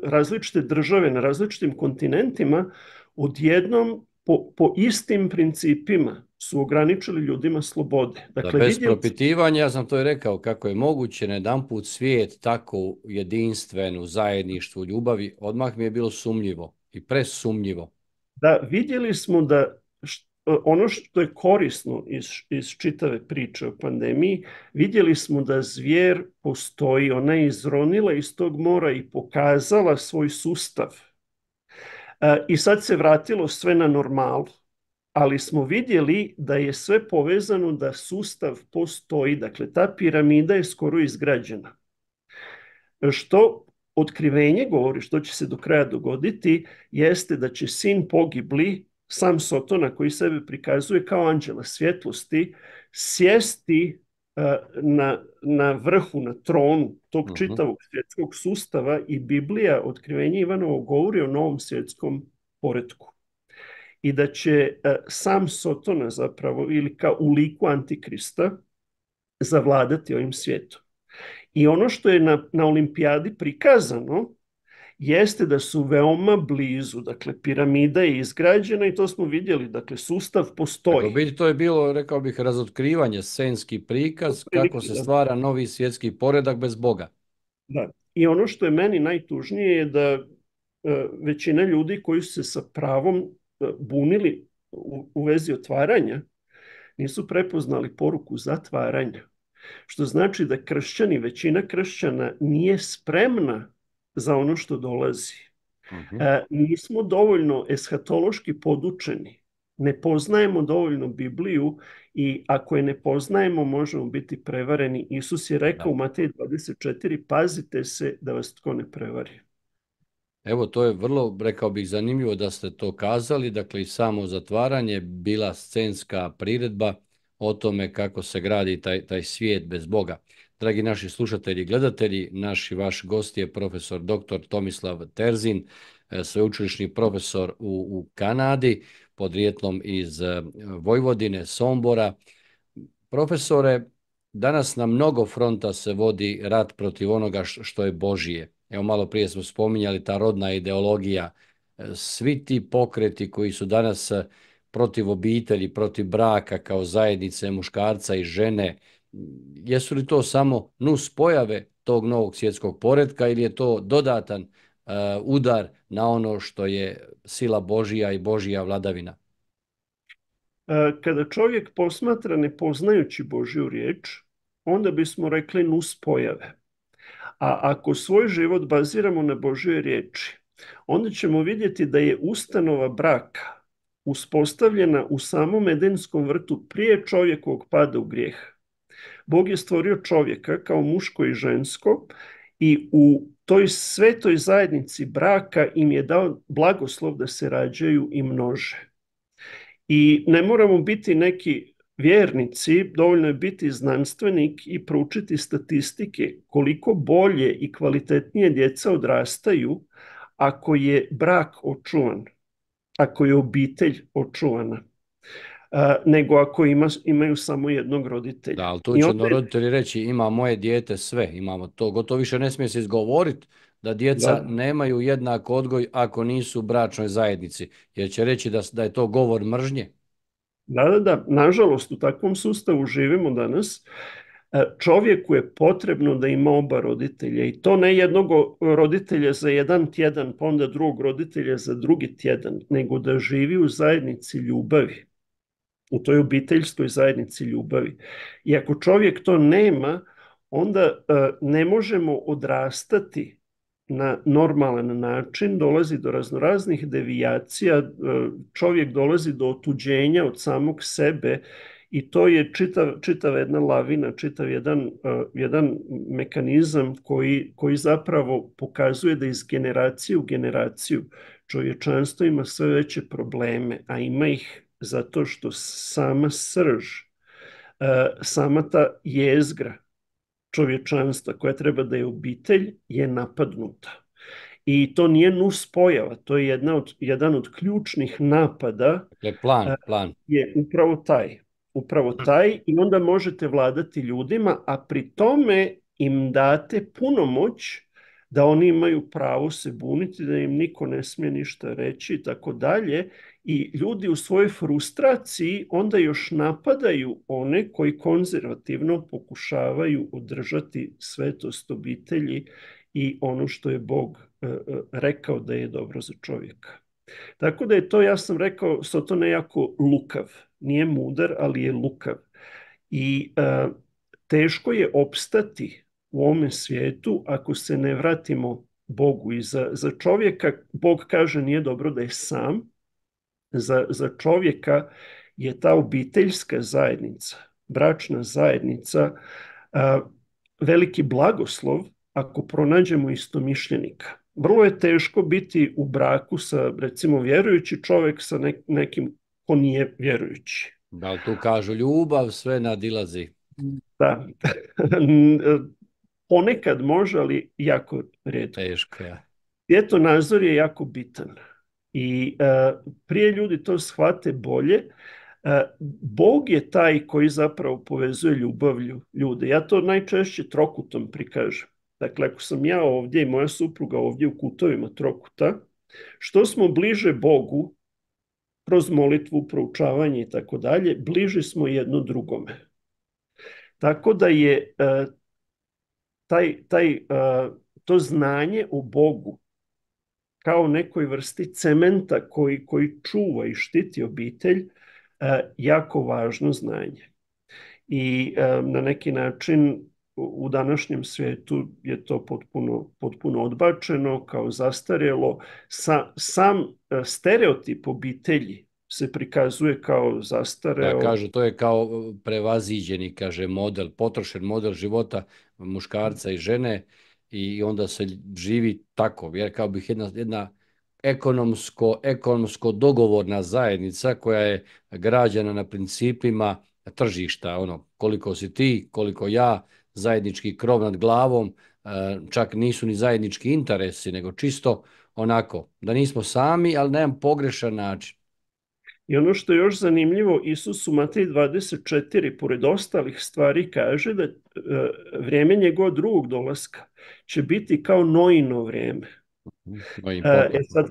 različite države na različitim kontinentima odjednom po istim principima su ograničili ljudima slobode. Dakle, bez propitivanja, ja sam to i rekao, kako je moguće na jedanput svijet tako jedinstven u zajedništvu, ljubavi, odmah mi je bilo sumnjivo i presumnjivo. Da, vidjeli smo da ono što je korisno iz čitave priče o pandemiji, vidjeli smo da zvijer postoji, ona je izronila iz tog mora i pokazala svoj sustav. I sad se vratilo sve na normalu, ali smo vidjeli da je sve povezano, da sustav postoji, dakle ta piramida je skoro izgrađena. Što otkrivenje govori, što će se do kraja dogoditi, jeste da će sin pogibli, sam Sotona koji sebe prikazuje kao anđela svjetlosti, sjesti na vrhu, na tronu tog čitavog svjetskog sustava i Biblija, otkrivenje Ivanovo, govori o novom svjetskom poretku. I da će sam Sotona zapravo, ili kao u liku Antikrista, zavladati ovim svijetom. I ono što je na olimpijadi prikazano jeste da su veoma blizu, dakle piramida je izgrađena i to smo vidjeli, dakle sustav postoji. Dakle, to je bilo, rekao bih, razotkrivanje, scenski prikaz kako se stvara novi svjetski poredak bez Boga. Da. I ono što je meni najtužnije je da većina ljudi koji su se sa pravom bunili u vezi otvaranja nisu prepoznali poruku zatvaranja. Što znači da kršćani, većina kršćana nije spremna za ono što dolazi. Nismo dovoljno eshatološki podučeni, ne poznajemo dovoljno Bibliju i ako je ne poznajemo možemo biti prevareni. Isus je rekao u Mateji 24, pazite se da vas tko ne prevari. Evo, to je vrlo, rekao bih, zanimljivo da ste to kazali. Dakle, i samo zatvaranje bila scenska priredba o tome kako se gradi taj svijet bez Boga. Dragi naši slušatelji i gledatelji, vaš gost je profesor dr. Tomislav Terzin, sveučilišni profesor u Kanadi, podrijetlom iz Vojvodine, Sombora. Profesore, danas na mnogo fronta se vodi rat protiv onoga što je Božije. Evo, malo prije smo spominjali ta rodna ideologija. Svi ti pokreti koji su danas protiv obitelji, protiv braka kao zajednice muškarca i žene, jesu li to samo nuspojave tog novog svjetskog poretka ili je to dodatan udar na ono što je sila Božja i Božja vladavina? Kada čovjek posmatra ne poznajući Božju riječ, onda bismo rekli nuspojave. A ako svoj život baziramo na Božjoj riječi, onda ćemo vidjeti da je ustanova braka uspostavljena u samom Edenskom vrtu prije čovjekovog pada u grijeh. Bog je stvorio čovjeka kao muško i žensko i u toj svetoj zajednici braka im je dao blagoslov da se rađaju i množe. I ne moramo biti neki vjernici, dovoljno je biti znanstvenik i proučiti statistike koliko bolje i kvalitetnije djeca odrastaju ako je brak očuvan, ako je obitelj očuvana, nego ako imaju samo jednog roditelja. Da, ali tu će roditelji reći ima moje dijete sve, imamo to, gotovo više ne smije se izgovoriti da djeca nemaju jednak odgoj ako nisu u bračnoj zajednici, jer će reći da je to govor mržnje. Da, nažalost u takvom sustavu živimo danas. Čovjeku je potrebno da ima oba roditelja i to ne jednog roditelja za jedan tjedan, pa onda drugog roditelja za drugi tjedan, nego da živi u zajednici ljubavi, u toj obiteljskoj zajednici ljubavi. I ako čovjek to nema, onda ne možemo odrastati na normalan način, dolazi do raznoraznih devijacija, čovjek dolazi do otuđenja od samog sebe i to je čitava jedna lavina, čitav jedan mekanizam koji zapravo pokazuje da iz generacije u generaciju čovječanstvo ima sve veće probleme, a ima ih zato što sama srž, sama ta jezgra čovječanstva koja treba da je obitelj je napadnuta. I to nije nuspojava, to je jedan od ključnih napada Dakle, e, plan. je upravo taj. Upravo taj i onda možete vladati ljudima, a pri tome im date punomoć da oni imaju pravo se buniti, da im niko ne smije ništa reći i tako dalje. I ljudi u svojoj frustraciji onda još napadaju one koji konzervativno pokušavaju održati svetost obitelji i ono što je Bog rekao da je dobro za čovjeka. Tako da je to, ja sam rekao, Sotone jako lukav. Nije mudar, ali je lukav. I teško je opstati u ovome svijetu ako se ne vratimo Bogu. I za čovjeka, Bog kaže, nije dobro da je sam. Za čovjeka je ta obiteljska zajednica, bračna zajednica, veliki blagoslov ako pronađemo istomišljenika. Vrlo je teško biti u braku sa, recimo, vjerujući čovjek sa nekim ko nije vjerujući. Da li tu kažu ljubav sve nadilazi? Da. Ponekad može, ali jako rijetko. Teško, ja. Svjetonazor je jako bitan. I prije ljudi to shvate bolje. Bog je taj koji zapravo povezuje ljubavlju ljude. Ja to najčešće trokutom prikažem. Dakle, ako sam ja ovdje i moja supruga ovdje u kutovima trokuta, što smo bliže Bogu, kroz molitvu, proučavanje i tako dalje, bliže smo jedno drugome. Tako da je to znanje o Bogu kao nekoj vrsti cementa koji čuva i štiti obitelj, jako važno znanje. I na neki način u današnjem svijetu je to potpuno odbačeno, kao zastarjelo. Sam stereotip obitelji se prikazuje kao zastareo. Da, kažu, to je kao prevaziđeni, kaže, model, potrošen model života muškarca i žene i onda se živi tako, jer kao bih jedna ekonomsko dogovorna zajednica koja je građena na principima tržišta, ono, koliko si ti, koliko ja, zajednički krov nad glavom, čak nisu ni zajednički interesi, nego čisto onako, da nismo sami, ali na jedan pogrešan način. I ono što je još zanimljivo, Isus u Matej 24, pored ostalih stvari, kaže da vrijeme njegovog drugog dolaska će biti kao Noino vrijeme. Sad,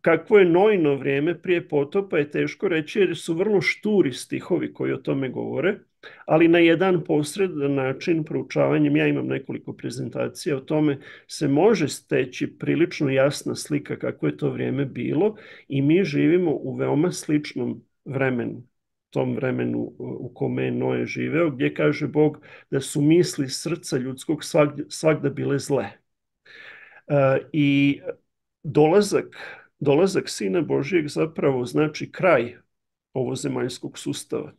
kakvo je Noino vrijeme prije potopa je teško reći jer su vrlo šturi stihovi koji o tome govore, ali na jedan posredan način proučavanjem, ja imam nekoliko prezentacija o tome, se može steći prilično jasna slika kako je to vrijeme bilo i mi živimo u veoma sličnom vremenu, tom vremenu u kome je Noe živeo, gdje kaže Bog da su misli srca ljudskog svagda bile zle. I dolazak Sina Božijeg zapravo znači kraj ovozemaljskog sustava,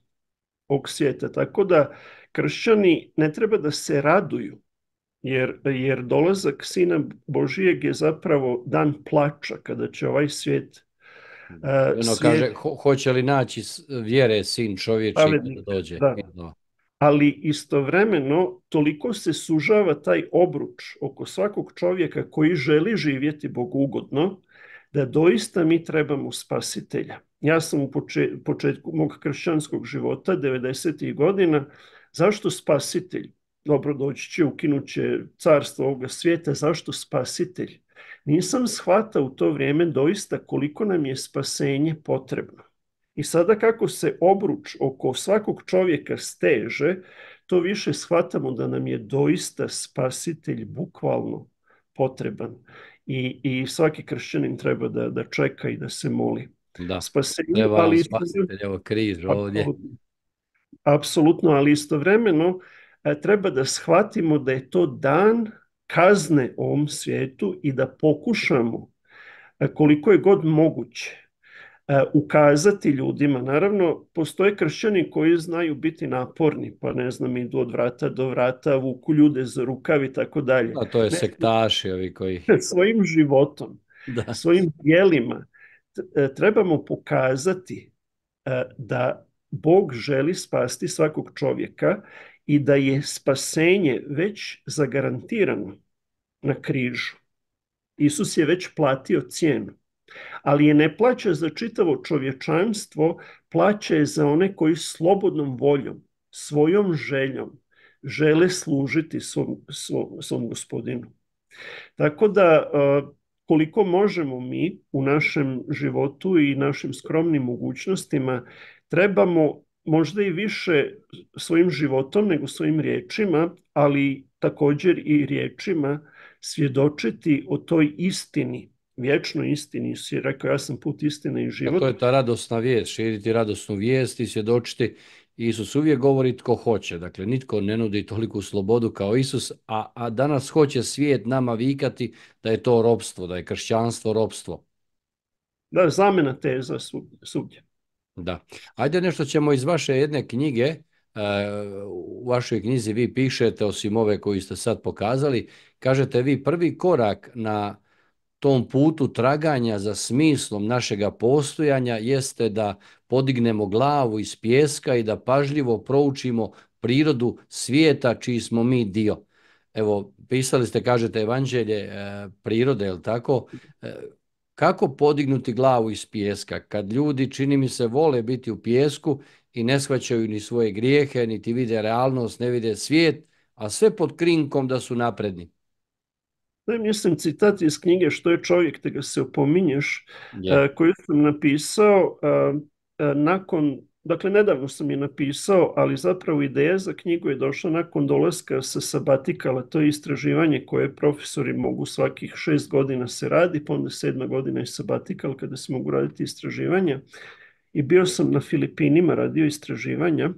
ovog svijeta. Tako da kršćani ne treba da se raduju, jer dolazak Sina Božijeg je zapravo dan plača kada će ovaj svijet... Kaže, hoće li naći vjere sin čovječi kada dođe? Da. Ali istovremeno toliko se sužava taj obruč oko svakog čovjeka koji želi živjeti bogugodno, da doista mi trebamo spasitelja. Ja sam u početku mog kršćanskog života, 90. godina, zašto spasitelj? Dobro, doći će, ukinut će carstvo ovoga svijeta, zašto spasitelj? Nisam shvatao u to vrijeme doista koliko nam je spasenje potrebno. I sada kako se obruč oko svakog čovjeka steže, to više shvatamo da nam je doista spasitelj bukvalno potreban. I svaki kršćanin treba da čeka i da se moli. Da, spasenje, treba nam spasitelj, evo križ ovdje. Apsolutno, ali istovremeno treba da shvatimo da je to dan kazne ovom svijetu i da pokušamo koliko je god moguće ukazati ljudima. Naravno, postoje kršćani koji znaju biti naporni, pa ne znam, idu od vrata do vrata, vuku ljude za rukav i tako dalje. A to je sektaši ovi koji... Svojim životom, svojim djelima trebamo pokazati da Bog želi spasti svakog čovjeka i da je spasenje već zagarantirano na križu. Isus je već platio cijenu, ali je ne plaća za čitavo čovječanstvo, plaća je za one koji slobodnom voljom, svojom željom žele služiti svom gospodinu. Tako da koliko možemo mi u našem životu i našim skromnim mogućnostima trebamo možda i više svojim životom nego svojim riječima, ali također i riječima svjedočiti o toj istini, vječnoj istini. Isus je rekao, ja sam put, istina i život. To je ta radosna vijest, širiti radosnu vijest i svjedočiti. Isus uvijek govori tko hoće, dakle nitko ne nudi toliku slobodu kao Isus, a danas hoće svijet nama vikati da je to ropstvo, da je kršćanstvo ropstvo. Da, zamjena teza svugdje. Da. Ajde nešto ćemo iz vaše jedne knjige, u vašoj knjizi vi pišete, osim ove koju ste sad pokazali, kažete vi prvi korak na tom putu traganja za smislom našega postojanja jeste da podignemo glavu iz pijeska i da pažljivo proučimo prirodu svijeta čiji smo mi dio. Evo, pisali ste, kažete, evanđelje prirode, je li tako? Kako podignuti glavu iz pijeska kad ljudi, čini mi se, vole biti u pijesku i ne shvaćaju ni svoje grijehe, niti vide realnost, ne vide svijet, a sve pod krinkom da su napredni? To je, mislim, citat iz knjige Što je čovjek, te ga se opominješ, koju sam napisao dakle, nedavno sam je napisao, ali zapravo ideja za knjigu je došla nakon dolaska sa sabatikala. To je istraživanje koje profesori mogu svakih 6 godina se radi, pa onda 7. godina je sabatikal kada se mogu raditi istraživanja. I bio sam na Filipinima, radio istraživanja,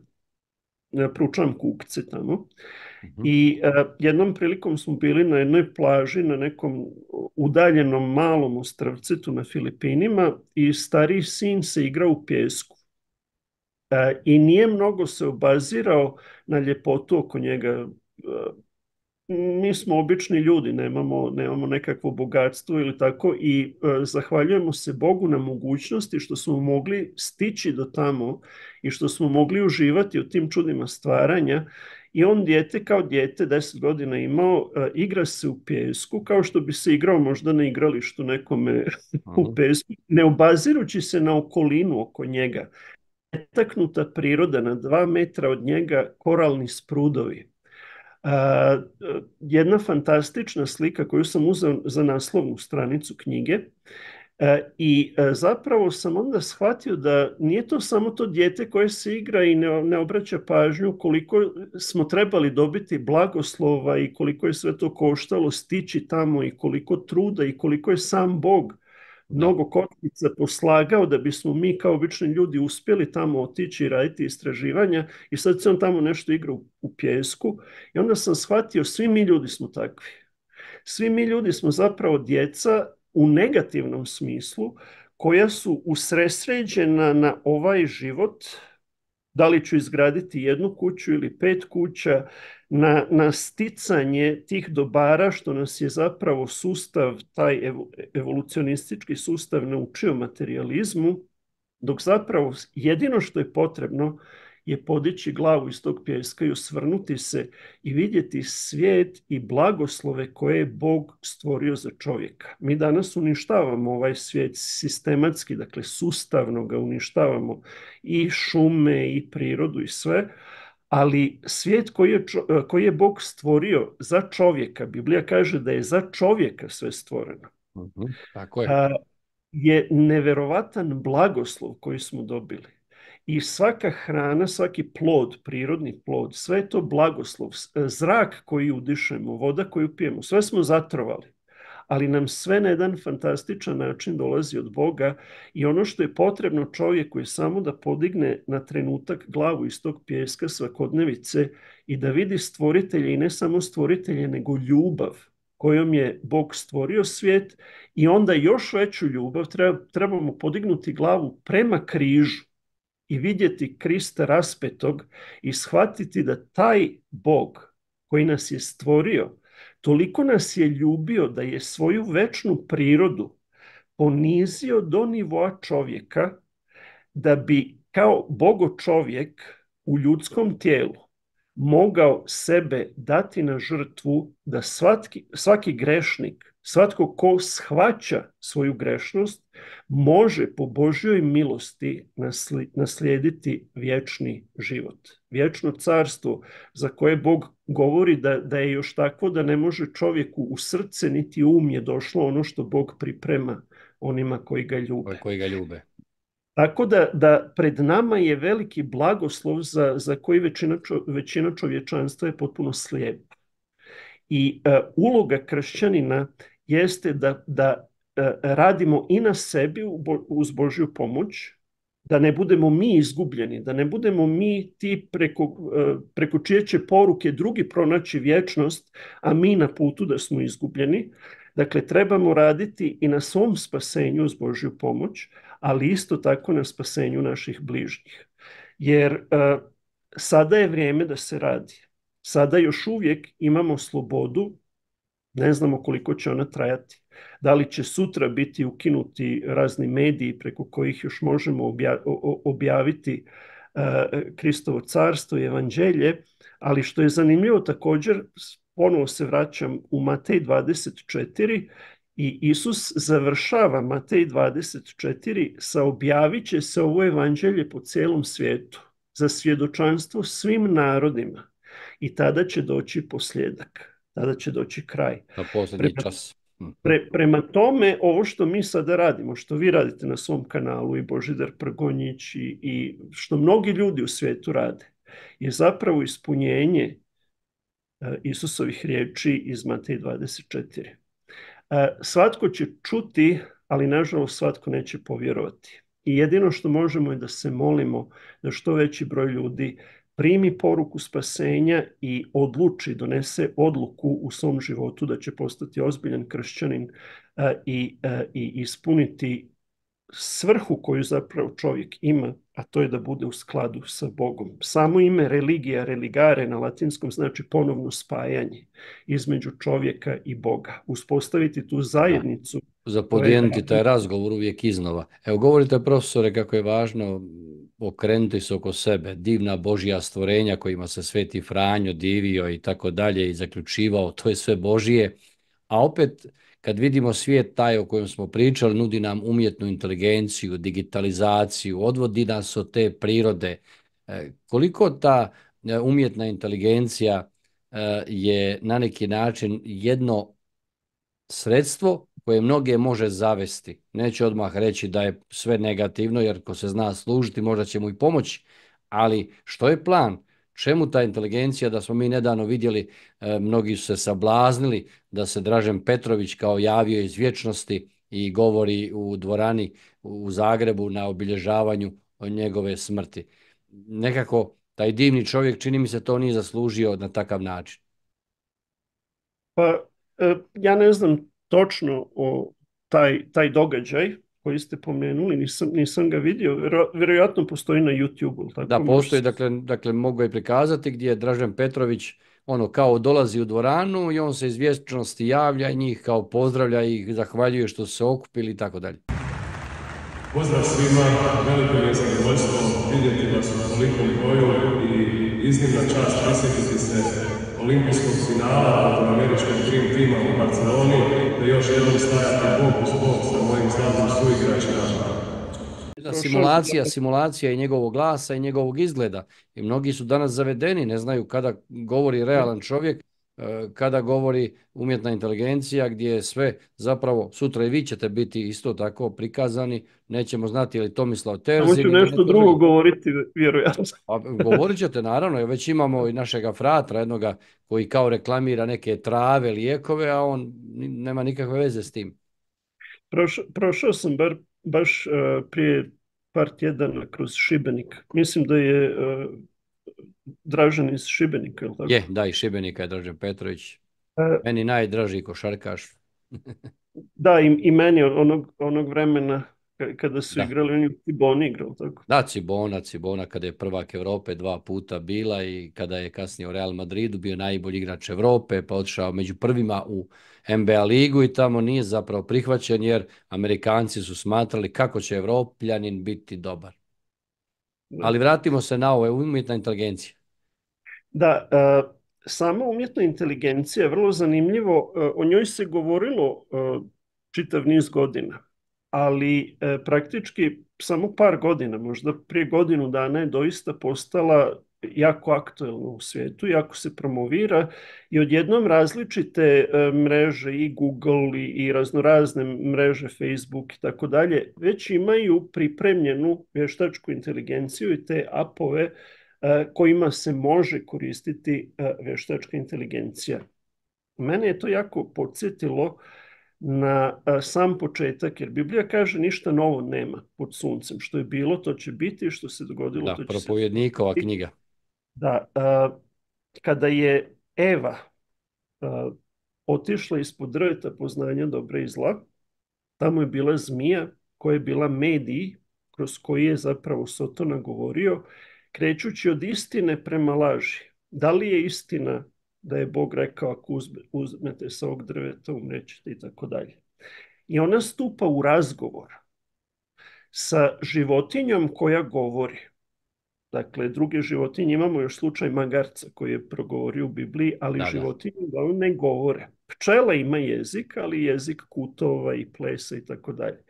proučavam kukce tamo. I jednom prilikom smo bili na jednoj plaži, na nekom udaljenom malom ostrvcetu na Filipinima i stariji sin se igrao u pijesku. I nije mnogo se obazirao na ljepotu oko njega. Mi smo obični ljudi, nemamo nekakvo bogatstvo ili tako i zahvaljujemo se Bogu na mogućnosti što smo mogli stići do tamo i što smo mogli uživati u tim čudima stvaranja. I on kao dijete, 10 godina imao, igra se u pijesku kao što bi se igrao možda na igralištu nekome u pijesku, ne obazirući se na okolinu oko njega. Netaknuta priroda, na 2 metra od njega koralni sprudovi. Jedna fantastična slika koju sam uzeo za naslovnu stranicu knjige i zapravo sam onda shvatio da nije to samo to dijete koje se igra i ne obraća pažnju, koliko smo trebali dobiti blagoslova i koliko je sve to koštalo stići tamo i koliko truda i koliko je sam Bog mnogo kotkica poslagao da bismo mi kao obični ljudi uspjeli tamo otići i raditi istraživanja i sad se on tamo nešto igra u pijesku i onda sam shvatio svi mi ljudi smo takvi. Svi mi ljudi smo zapravo djeca u negativnom smislu koja su usredsređena na ovaj život, da li ću izgraditi 1 kuću ili 5 kuća, na sticanje tih dobara što nas je zapravo sustav, taj evolucionistički sustav naučio materijalizmu, dok zapravo jedino što je potrebno je podići glavu iz tog pijeska i osvrnuti se i vidjeti svijet i blagoslove koje je Bog stvorio za čovjeka. Mi danas uništavamo ovaj svijet sistematski, dakle sustavno ga uništavamo i šume i prirodu i sve, ali svijet koji je Bog stvorio za čovjeka, Biblija kaže da je za čovjeka sve stvoreno, tako je neverovatan blagoslov koji smo dobili. I svaka hrana, svaki plod, prirodni plod, sve je to blagoslov. Zrak koji udišemo, voda koju pijemo, sve smo zatrovali. Ali nam sve na jedan fantastičan način dolazi od Boga i ono što je potrebno čovjeku je samo da podigne na trenutak glavu iz tog pijeska svakodnevice i da vidi stvoritelje i ne samo stvoritelje nego ljubav kojom je Bog stvorio svijet i onda još veću ljubav trebamo podignuti glavu prema križu i vidjeti Krista raspetog i shvatiti da taj Bog koji nas je stvorio, toliko nas je ljubio da je svoju večnu prirodu ponizio do nivoa čovjeka da bi kao Bogo čovjek u ljudskom tijelu mogao sebe dati na žrtvu da svaki grešnik, svatko ko shvaća svoju grešnost, može po Božjoj milosti naslijediti vječni život. Vječno carstvo za koje Bog govori da je još takvo da ne može čovjeku u srce niti um je došlo ono što Bog priprema onima koji ga ljube. Koji ga ljube. Tako da pred nama je veliki blagoslov za koji većina čovječanstva je potpuno slijepa. I uloga kršćanina jeste da radimo i na sebi uz Božju pomoć, da ne budemo mi izgubljeni, da ne budemo mi ti preko čije će poruke drugi pronaći vječnost, a mi na putu da smo izgubljeni. Dakle, trebamo raditi i na svom spasenju uz Božju pomoć, ali isto tako na spasenju naših bližnjih. Jer sada je vrijeme da se radi. Sada još uvijek imamo slobodu, ne znamo koliko će ona trajati. Da li će sutra biti ukinuti razni mediji preko kojih još možemo objaviti Kristovo carstvo i evanđelje, ali što je zanimljivo također, ponovo se vraćam u Matej 24 i Isus završava Matej 24 sa objavit će se ovo evanđelje po cijelom svijetu za svjedočanstvo svim narodima i tada će doći posljedak, tada će doći kraj. Na posljednji čas. Prema tome, ovo što mi sada radimo, što vi radite na svom kanalu i Božidar Prgonjić i što mnogi ljudi u svijetu rade, je zapravo ispunjenje Isusovih riječi iz Matej 24. Svatko će čuti, ali nažalost svatko neće povjerovati. I jedino što možemo je da se molimo da što veći broj ljudi primi poruku spasenja i donese odluku u svom životu da će postati ozbiljan kršćanin i ispuniti svrhu koju zapravo čovjek ima, a to je da bude u skladu sa Bogom. Samo ime religija, religare na latinskom znači ponovno spajanje između čovjeka i Boga. Uspostaviti tu zajednicu. Zapodijeliti taj razgovor uvijek iznova. Evo, govorite, profesore, kako je važno okrenuti se oko sebe, divna Božja stvorenja kojima se Sveti Franjo divio i tako dalje i zaključivao, to je sve Božije, a opet kad vidimo svijet taj o kojem smo pričali, nudi nam umjetnu inteligenciju, digitalizaciju, odvodi nas od te prirode. Koliko ta umjetna inteligencija je na neki način jedno sredstvo koje mnoge može zavesti. Neću odmah reći da je sve negativno, jer ko se zna služiti možda će mu i pomoći, ali što je plan? Čemu ta inteligencija? Da smo mi nedavno vidjeli, mnogi su se sablaznili da se Dražen Petrović kao javio iz vječnosti i govori u dvorani u Zagrebu na obilježavanju njegove smrti. Nekako taj divni čovjek, čini mi se, to nije zaslužio na takav način. Pa ja ne znam točno o taj događaj koji ste pomenuli, nisam ga vidio, vjerojatno postoji na YouTube-u. Da, postoji, dakle mogu je prikazati gdje je Dražen Petrović kao dolazi u dvoranu i on se iz vječnosti javlja i njih kao pozdravlja i zahvaljuje što su se okupili i tako dalje. Pozdrav svima, veliko je zadovoljstvo vidjeti vas u tolikom broju i iznimna čast prisjetiti se olimpijskog finala od američkog Dream tima u Barceloni, da još jednom stajati bok uz bok sa mojim zlatnim suigračima. Simulacija i njegovog glasa i njegovog izgleda. I mnogi su danas zavedeni, ne znaju kada govori realan čovjek, kada govori umjetna inteligencija, gdje je sve zapravo, sutra i vi ćete biti isto tako prikazani, nećemo znati je li Tomislav Terzi. Hoću nešto drugo govoriti, vjerojatno. Govorit ćete, naravno, već imamo i našega fratra, jednoga koji kao reklamira neke trave, lijekove, a on nema nikakve veze s tim. Prošao sam baš prije par tjedana kroz Šibenik. Mislim da je Dražen iz Šibenika, ili tako? Da, iz Šibenika je Dražen Petrović. Meni najdraži košarkaš. Da, i meni onog vremena kada su igrali, on je Cibona igrao, tako? Da, Cibona kada je prvak Europe 2 puta bila i kada je kasnije u Real Madridu bio najbolji igrač Europe, pa otišao među prvima u NBA ligu i tamo nije zapravo prihvaćen jer Amerikanci su smatrali kako će Evropljanin biti dobar. Ali vratimo se na ovo, umjetna inteligencija. Da, sama umjetna inteligencija je vrlo zanimljivo, o njoj se govorilo čitav niz godina, ali praktički samo par godina, možda prije godinu dana je doista postala jako aktuelna u svijetu, jako se promovira i odjednom različite mreže i Google i raznorazne mreže Facebook i tako dalje već imaju pripremljenu vještačku inteligenciju i te apove kojima se može koristiti vještačka inteligencija. Mene je to jako podsjetilo na sam početak, jer Biblija kaže ništa novo nema pod suncem. Što je bilo, to će biti, što se dogodilo, Da, to će se Propovjednikova dogoditi. knjiga. Da, kada je Eva otišla ispod drveta poznanja dobra i zla, tamo je bila zmija koja je bila medij kroz koji je zapravo Sotona govorio, krećući od istine prema laži. Da li je istina da je Bog rekao ako uzmete sa ovog drveta umrećete i tako dalje. I ona stupa u razgovor sa životinjom koja govori. Dakle, druge životinje, imamo još slučaj magarca koji je progovorio u Bibliji, ali životinje ne govore. Pčela ima jezik, ali jezik kutova i plesa i tako dalje.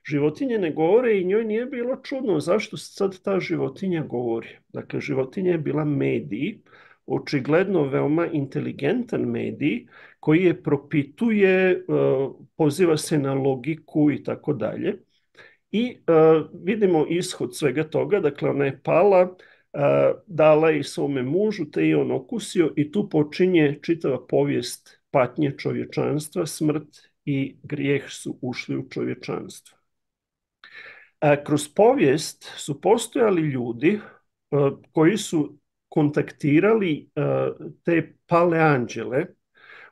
Životinje ne govore i njoj nije bilo čudno zašto sad ta životinja govori. Dakle, životinja je bila medij, očigledno veoma inteligentan medij koji je propituje, poziva se na logiku i tako dalje. I vidimo ishod svega toga, dakle ona je pala, dala i svome mužu, te i on okusio i tu počinje čitava povijest patnje čovječanstva, smrt i grijeh su ušli u čovječanstvo. Kroz povijest su postojali ljudi koji su kontaktirali te pale anđele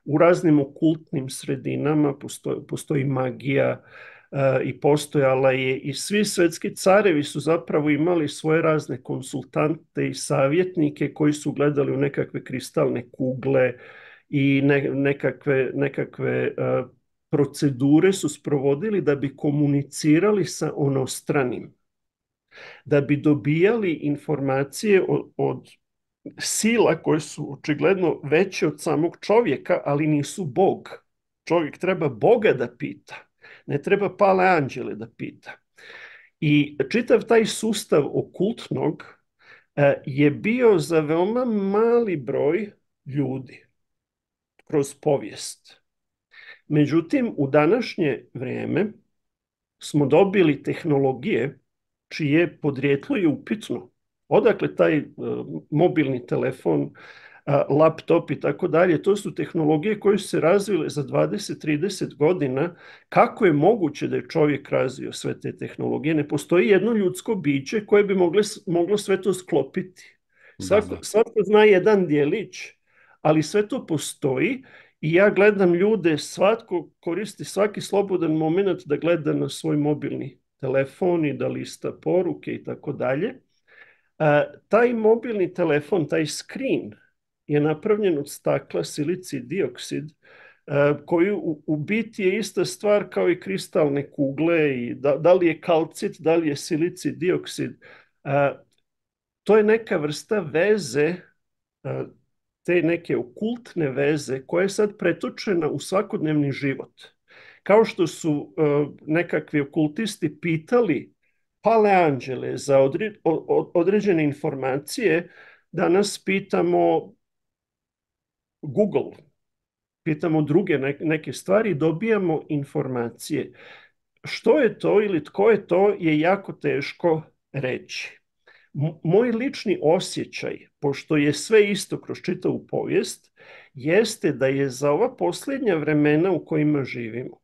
u raznim okultnim sredinama, postoji magija i postojala je i svi svetski carevi su zapravo imali svoje razne konsultante i savjetnike koji su gledali u nekakve kristalne kugle i nekakve procedure su sprovodili da bi komunicirali sa onostranim, da bi dobijali informacije od sila koje su očigledno veće od samog čovjeka, ali nisu Bog. Čovjek treba Boga da pita, ne treba pale anđele da pita. I čitav taj sustav okultnog je bio za veoma mali broj ljudi kroz povijest. Međutim, u današnje vrijeme smo dobili tehnologije čije podrijetlo je upitno. Odakle taj mobilni telefon, laptop i tako dalje, to su tehnologije koje su se razvile za 20-30 godina. Kako je moguće da je čovjek razvio sve te tehnologije? Ne postoji jedno ljudsko biće koje bi moglo sve to sklopiti. Svako zna jedan djelić, ali sve to postoji i ja gledam ljude, svatko koristi svaki slobodan moment da gleda na svoj mobilni telefon i da lista poruke i tako dalje. Taj mobilni telefon, taj screen je napravljen od stakla, silicij dioksid, koji u biti je ista stvar kao i kristalne kugle i da li je kalcit, da li je silicij dioksid. To je neka vrsta veze, te neke okultne veze koja je sad pretočena u svakodnevni život. Kao što su nekakvi okultisti pitali pale anđele za određene informacije, danas pitamo Google, pitamo druge neke stvari i dobijamo informacije. Što je to ili tko je to je jako teško reći. Moj lični osjećaj, pošto je sve isto kroz čitavu povijest, jeste da je za ova posljednja vremena u kojima živimo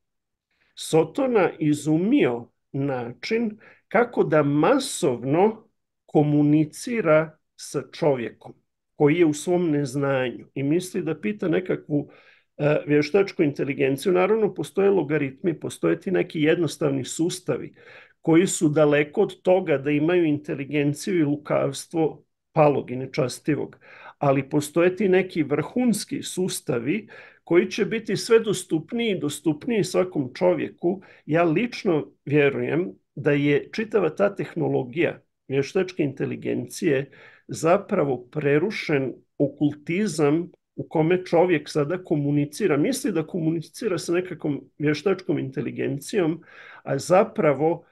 Sotona izumio način kako da masovno komunicira sa čovjekom koji je u svom neznanju i misli da pita nekakvu vještačku inteligenciju. Naravno, postoje logaritmi, postoje ti neki jednostavni sustavi koji su daleko od toga da imaju inteligenciju i lukavstvo palog i nečastivog. Ali postoje ti neki vrhunski sustavi koji će biti sve dostupniji i dostupniji svakom čovjeku. Ja lično vjerujem da je čitava ta tehnologija vještačke inteligencije zapravo prerušen okultizam u kome čovjek sada komunicira, misli da komunicira sa nekakvom vještačkom inteligencijom, a zapravo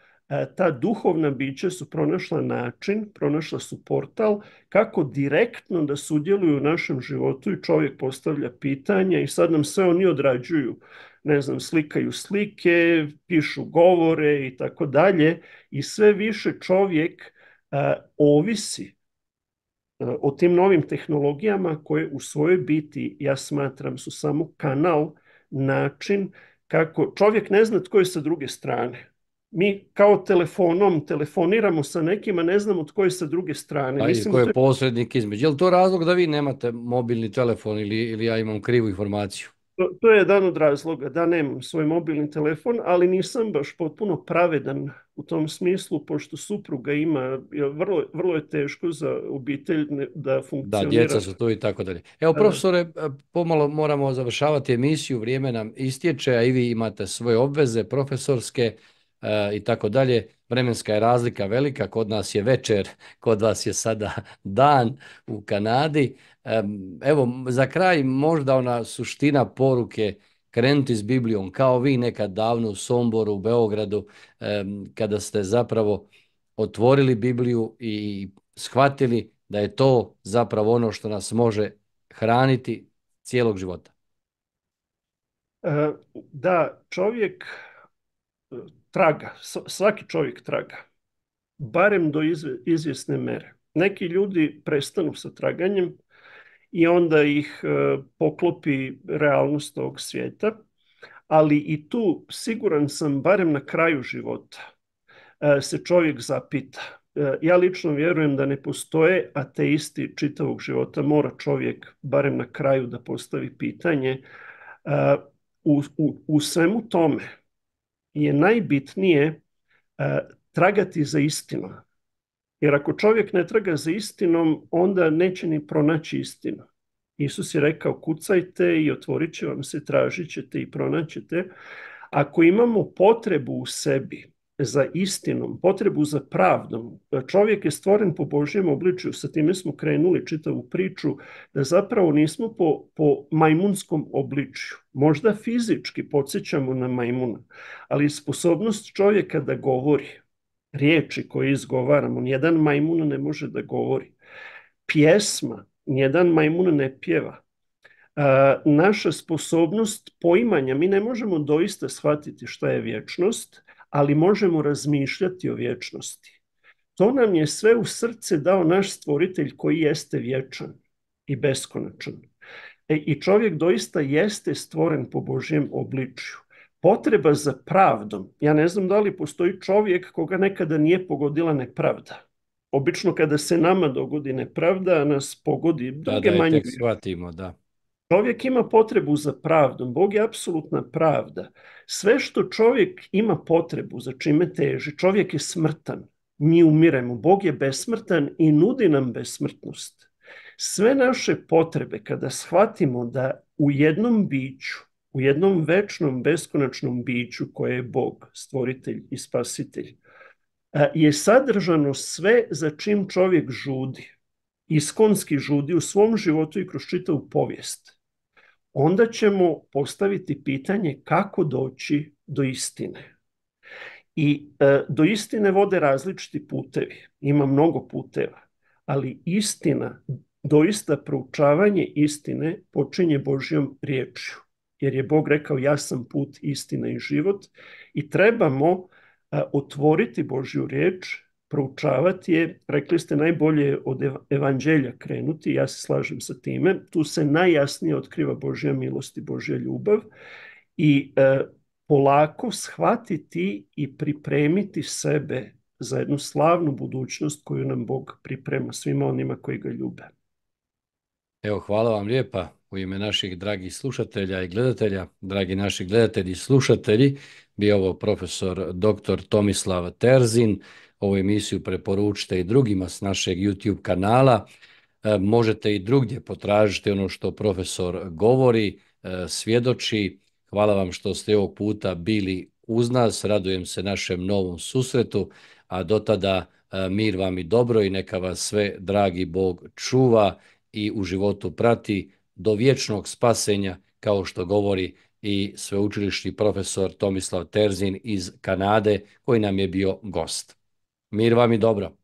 ta duhovna bića su pronašla način, pronašla su portal kako direktno da sudjeluju u našem životu i čovjek postavlja pitanja i sad nam sve oni odrađuju. Ne znam, slikaju slike, pišu govore i tako dalje i sve više čovjek ovisi o tim novim tehnologijama koje u svojoj biti, ja smatram, su samo kanal, način kako čovjek ne zna tko je sa druge strane. Mi kao telefonom telefoniramo sa nekima, ne znamo tko je sa druge strane. Mislim, tko je posrednik između. Je li to razlog da vi nemate mobilni telefon ili ja imam krivu informaciju? To je jedan od razloga da nemam svoj mobilni telefon, ali nisam baš potpuno pravedan u tom smislu, pošto supruga ima, vrlo je teško za obitelj da funkcionira. Da, djeca su tu i tako dalje. Evo, profesore, pomalo moramo završavati emisiju, vrijeme nam istječe, a i vi imate svoje obveze profesorske i tako dalje. Vremenska je razlika velika, kod nas je večer, kod vas je sada dan u Kanadi. Evo, za kraj možda ona suština poruke, krenuti s Biblijom, kao vi nekad davno u Somboru, u Beogradu, kada ste zapravo otvorili Bibliju i shvatili da je to zapravo ono što nas može hraniti cijelog života. Da, čovjek traga, svaki čovjek traga, barem do izvjesne mere. Neki ljudi prestanu sa traganjem i onda ih poklopi realnost ovog svijeta, ali i tu siguran sam, barem na kraju života, se čovjek zapita. Ja lično vjerujem da ne postoje ateisti čitavog života, mora čovjek barem na kraju da postavi pitanje. U svemu tome je najbitnije tragati za istinom. Jer ako čovjek ne traga za istinom, onda neće ni pronaći istinu. Isus je rekao, kucajte i otvorit će vam se, tražit ćete i pronaćete. Ako imamo potrebu u sebi za istinom, potrebu za pravdom, čovjek je stvoren po Božjem obličju, sa time smo krenuli čitavu priču, da zapravo nismo po majmunskom obličju. Možda fizički podsjećamo na majmuna, ali sposobnost čovjeka da govori, riječi koje izgovaramo, nijedan majmun ne može da govori. Pjesma, nijedan majmun ne pjeva. Naša sposobnost poimanja, mi ne možemo doista shvatiti šta je vječnost, ali možemo razmišljati o vječnosti. To nam je sve u srce dao naš stvoritelj koji jeste vječan i beskonačan. I čovjek doista jeste stvoren po Božjem obličju. Potreba za pravdom, ja ne znam da li postoji čovjek koga nekada nije pogodila nepravda. Obično kada se nama dogodi nepravda, nas pogodi druge manje. Tek shvatimo, da. Čovjek ima potrebu za pravdom, Bog je apsolutna pravda. Sve što čovjek ima potrebu, za čime teži, čovjek je smrtan, mi umiremo, Bog je besmrtan i nudi nam besmrtnost. Sve naše potrebe, kada shvatimo da u jednom biću, u jednom večnom, beskonačnom biću koje je Bog, stvoritelj i spasitelj, je sadržano sve za čim čovjek žudi, iskonski žudi u svom životu i kroz čitavu povijest, onda ćemo postaviti pitanje kako doći do istine. I do istine vode različiti putevi, ima mnogo puteva, ali istina, doista proučavanje istine počinje Božjom riječju. Jer je Bog rekao, ja sam put, istina i život, i trebamo otvoriti Božju riječ, proučavati je. Rekli ste, najbolje od evanđelja krenuti, ja se slažem sa time. Tu se najjasnije otkriva Božja milost i Božja ljubav i polako shvatiti i pripremiti sebe za jednu slavnu budućnost koju nam Bog priprema svima onima koji ga ljube. Evo, hvala vam lijepa u ime naših dragih slušatelja i gledatelja. Dragi naši gledatelji i slušatelji, bio ovo profesor dr. Tomislav Terzin. Ovu emisiju preporučite i drugima s našeg YouTube kanala. Možete i drugdje potražiti ono što profesor govori, svjedoči. Hvala vam što ste ovog puta bili uz nas. Radujem se našem novom susretu, a do tada mir vam i dobro i neka vas sve dragi Bog čuva i u životu prati do vječnog spasenja, kao što govori i sveučilišni profesor Tomislav Terzin iz Kanade, koji nam je bio gost. Mir vam i dobro.